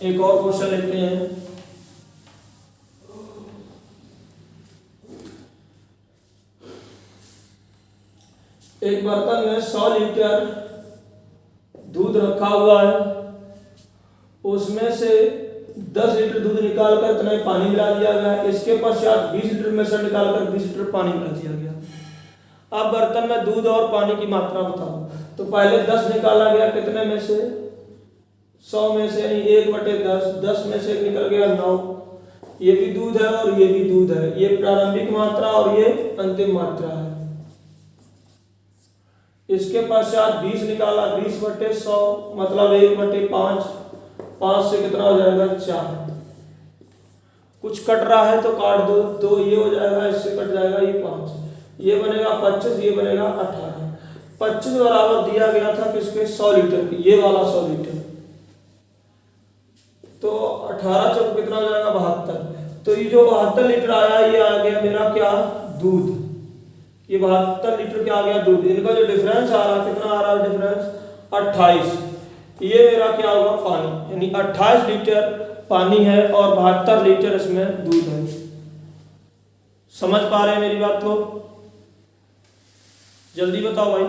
एक और क्वेश्चन लेते हैं। एक बर्तन में 100 लीटर दूध रखा हुआ है, उसमें से 10 लीटर दूध निकालकर इतना ही पानी मिला दिया गया। इसके पश्चात 20 लीटर मिश्रण निकालकर 20 लीटर पानी मिला दिया गया। अब बर्तन में दूध और पानी की मात्रा बताओ। तो पहले 10 निकाला गया, कितने में से, 100 में से, यानी 1/10। 10 में से 1 निकल गया 9। ये भी दूध है और ये भी दूध है। ये प्रारंभिक मात्रा और ये अंतिम मात्रा है। इसके पश्चात 20 निकाला, 20/100 मतलब 1/5। 5 से कितना हो जाएगा, 4। कुछ कट रहा है तो काट दो, 2 ये हो जाएगा, इससे कट जाएगा ये 5। ये बनेगा 25, ये बनेगा 18। 25 बराबर दिया गया था किसके, 100 लीटर की, ये वाला 100 लीटर। तो 18 चौक कितना हो जाएगा, 72। तो ये जो 72 लीटर आया, ये आ गया मेरा क्या, दूध। ये 72 लीटर क्या आ गया, दूध। इनका जो डिफरेंस आ रहा है, कितना आ रहा है डिफरेंस, 28। ये मेरा क्या होगा, पानी। यानी 28 लीटर पानी है और 72 लीटर इसमें दूध है। समझ पा रहे हैं मेरी बात को, जल्दी बताओ भाई।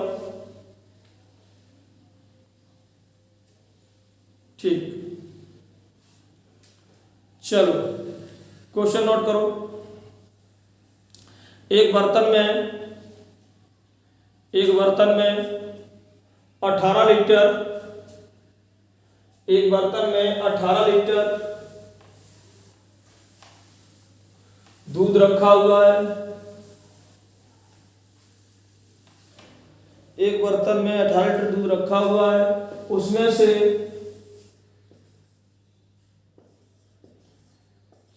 ठीक, चलो क्वेश्चन नोट करो। एक बर्तन में 18 लीटर, एक बर्तन में 18 लीटर दूध रखा हुआ है। एक बर्तन में 18 लीटर दूध रखा हुआ है, उसमें से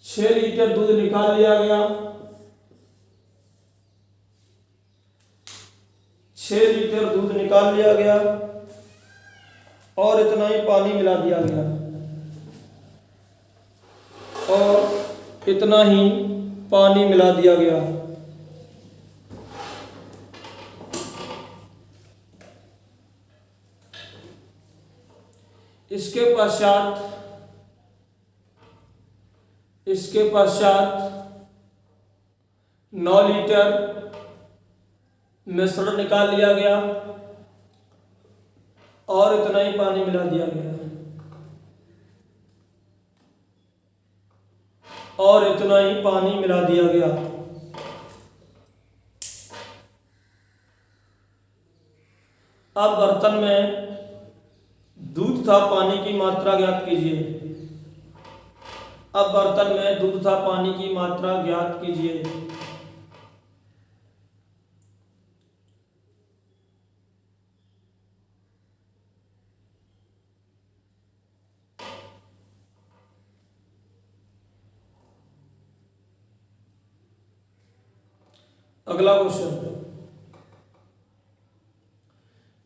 6 लीटर दूध निकाल लिया गया। 6 लीटर दूध निकाल लिया गया और इतना ही पानी मिला दिया गया, और इतना ही पानी मिला दिया गया। इसके पश्चात 9 लीटर मिश्रण निकाल लिया गया और इतना ही पानी मिला दिया गया, और इतना ही पानी मिला दिया गया। अब बर्तन में दूध था पानी की मात्रा ज्ञात कीजिए। अब बर्तन में दूध था पानी की मात्रा ज्ञात कीजिए। अगला क्वेश्चन,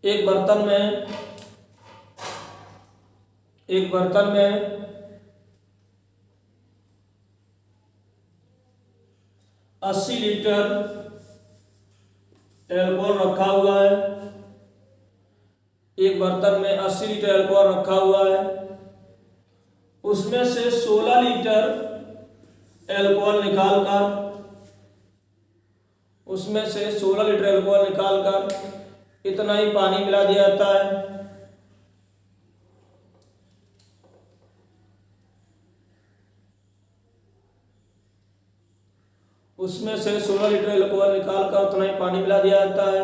एक बर्तन में 80 लीटर एल्कोहल रखा हुआ है। एक बर्तन में 80 लीटर एल्कोहल रखा हुआ है, उसमें से 16 लीटर एल्कोहल निकालकर इतना ही पानी मिला दिया जाता है। उसमें से 16 लीटर एल्कोहल निकालकर उतना ही पानी मिला दिया जाता है।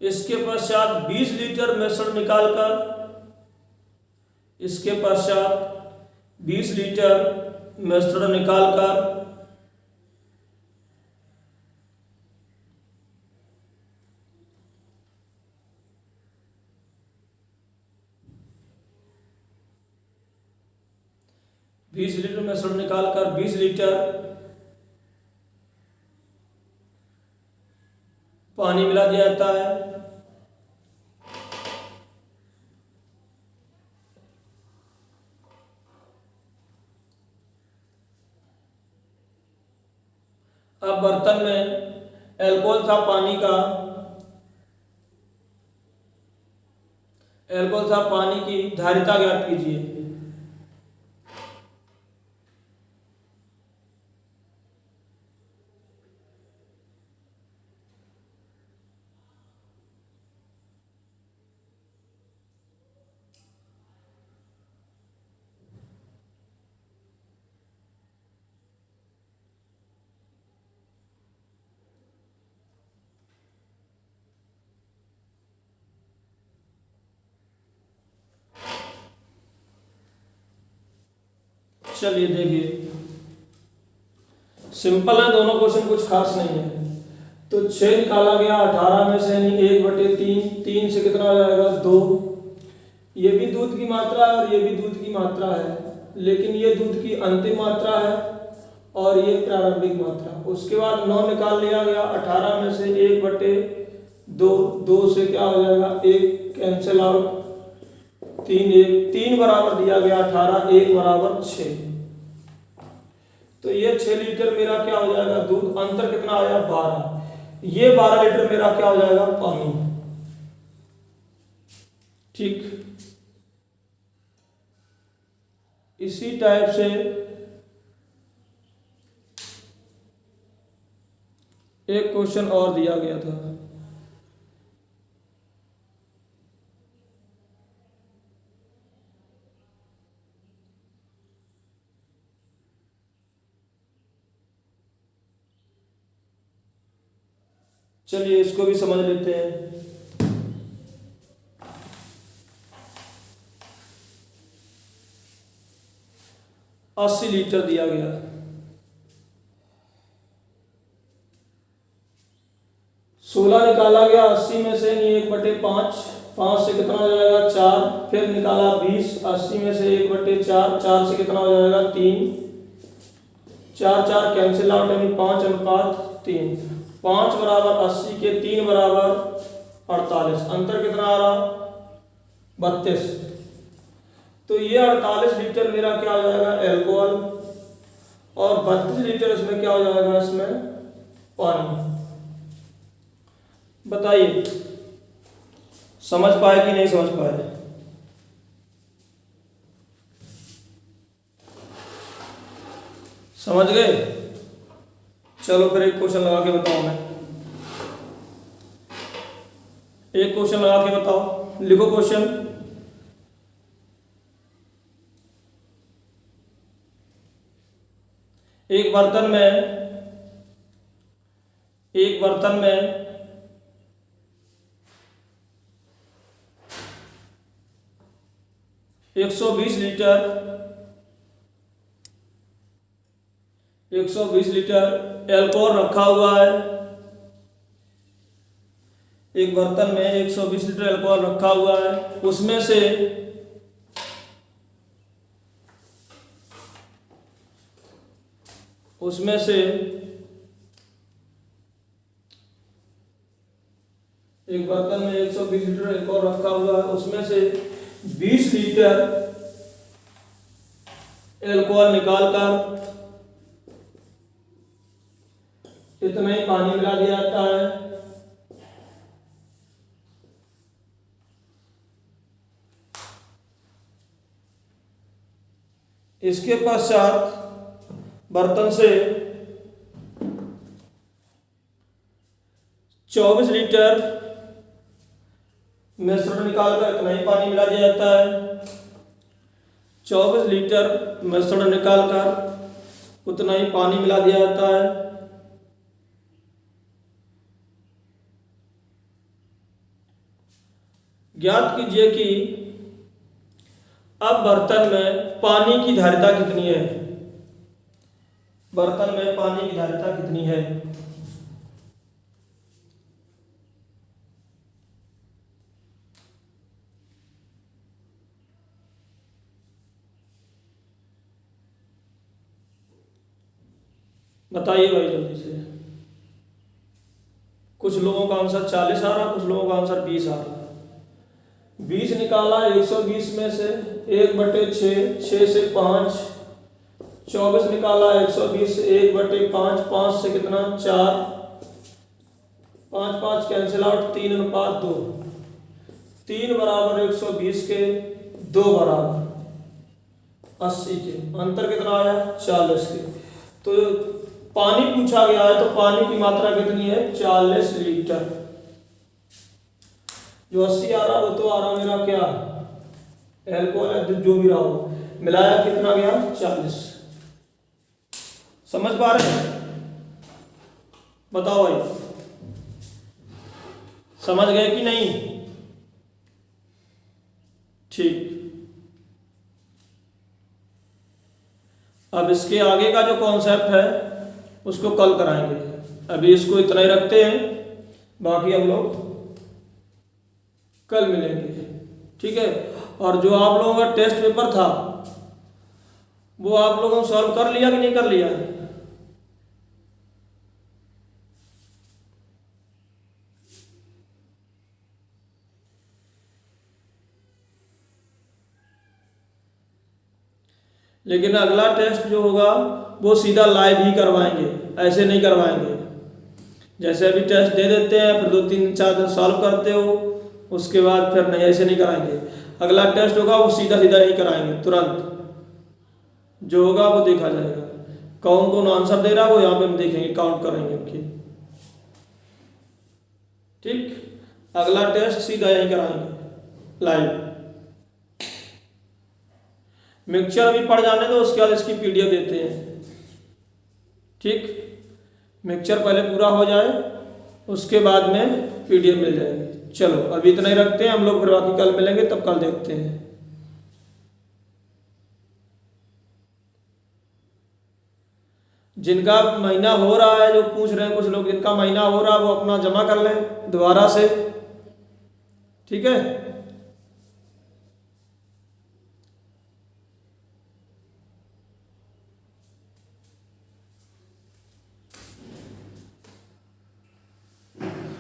इसके पश्चात 20 लीटर मिश्रण निकालकर बीस लीटर पानी मिला दिया जाता है। अब बर्तन में एल्कोहल था पानी की धारिता ज्ञात कीजिए। चलिए देखिए, सिंपल है दोनों क्वेश्चन, कुछ खास नहीं है। तो 6 निकाला गया 18 में से, यानी 1/3, 3 से कितना हो जाएगा 2। ये भी दूध की मात्रा है और ये भी दूध की मात्रा है, लेकिन ये दूध की अंतिम मात्रा है और ये प्रारंभिक मात्रा। उसके बाद 9 निकाल लिया गया 18 में से, 1/2, 2 से क्या हो जाएगा 1 कैंसिल आउट, 3 बराबर दिया गया 18, 1 बराबर 6। तो ये 6 लीटर मेरा क्या हो जाएगा दूध, अंतर कितना आया 12। ये 12 लीटर मेरा क्या हो जाएगा पानी। ठीक, इसी टाइप से एक क्वेश्चन और दिया गया था। चलिए इसको भी समझ लेते हैं। 80 लीटर दिया गया, 16 निकाला गया 80 में से, 1/5, 5 से कितना हो जाएगा 4, फिर निकाला 20, 80 में से 1/4, 4 से कितना हो जाएगा 3, 4 कैंसिल आउट, यानी 5:3, 5 बराबर 80 के 3 बराबर 48, अंतर कितना आ रहा 32। तो ये 48 लीटर मेरा क्या हो जाएगा एल्कोहल, और 32 लीटर इसमें क्या हो जाएगा इसमें पानी। बताइए समझ पाए कि नहीं समझ पाए। समझ गए। चलो फिर एक क्वेश्चन लगा के बताओ, मैं एक क्वेश्चन लगा के बताओ, लिखो क्वेश्चन। एक बर्तन में 120 लीटर एल्कोहल रखा हुआ है। एक बर्तन में 120 लीटर एल्कोहल रखा हुआ है, उसमें से उसमें से एक बर्तन में 120 लीटर अल्कोहल रखा हुआ है, उसमें से 20 लीटर अल्कोहल निकालकर इतना ही पानी मिला दिया जाता है। इसके पश्चात बर्तन से 24 लीटर मिश्रण निकालकर इतना ही पानी मिला दिया जाता है। 24 लीटर मिश्रण निकालकर उतना ही पानी मिला दिया जाता है। ज्ञात कीजिए कि अब बर्तन में पानी की धारिता कितनी है। बर्तन में पानी की धारिता कितनी है। बताइए भाई जल्दी से। कुछ लोगों का आंसर 40 आ रहा, कुछ लोगों का आंसर 20 आ रहा। 20 निकाला 120 में से 1/6, 6 से 5। 24 निकाला 120 से 1/5, 5 से कितना 4, 5 5 कैंसिल आउट, 3:2। 3 बराबर 120 के 2 बराबर 80 के, अंतर कितना आया 40 के। तो पानी पूछा गया है, तो पानी की मात्रा कितनी है 40 लीटर। जो 80 आ रहा वो तो आ रहा मेरा क्या अल्कोहल है, जो भी रहा हो, मिलाया कितना गया 40। समझ पा रहे हैं? बताओ भाई, समझ गए कि नहीं? ठीक। अब इसके आगे का जो कॉन्सेप्ट है उसको कल कराएंगे। अभी इसको इतना ही रखते हैं, बाकी हम लोग कल मिलेंगे, ठीक है। और जो आप लोगों का टेस्ट पेपर था वो आप लोगों ने सॉल्व कर लिया कि नहीं कर लिया? लेकिन अगला टेस्ट जो होगा वो सीधा लाइव ही करवाएंगे, ऐसे नहीं करवाएंगे। जैसे अभी टेस्ट दे देते हैं, फिर 2-3-4 दिन सॉल्व करते हो, उसके बाद फिर नहीं, ऐसे नहीं कराएंगे। अगला टेस्ट होगा वो सीधा सीधा ही कराएंगे, तुरंत जो होगा वो देखा जाएगा। कौन कौन आंसर दे रहा है वो यहाँ पे हम देखेंगे, काउंट करेंगे उनकी। ठीक, अगला टेस्ट सीधा यही कराएंगे लाइव। मिक्सचर अभी पढ़ जाने दो, उसके बाद इसकी पीडीएफ देते हैं। ठीक, मिक्सचर पहले पूरा हो जाए, उसके बाद में पीडीएफ मिल जाएगी। चलो अभी इतना ही रखते हैं हम लोग, फिर बाकी कल मिलेंगे, तब कल देखते हैं। जिनका महीना हो रहा है, जो पूछ रहे हैं कुछ लोग, जिनका महीना हो रहा है वो अपना जमा कर लें दोबारा से, ठीक है।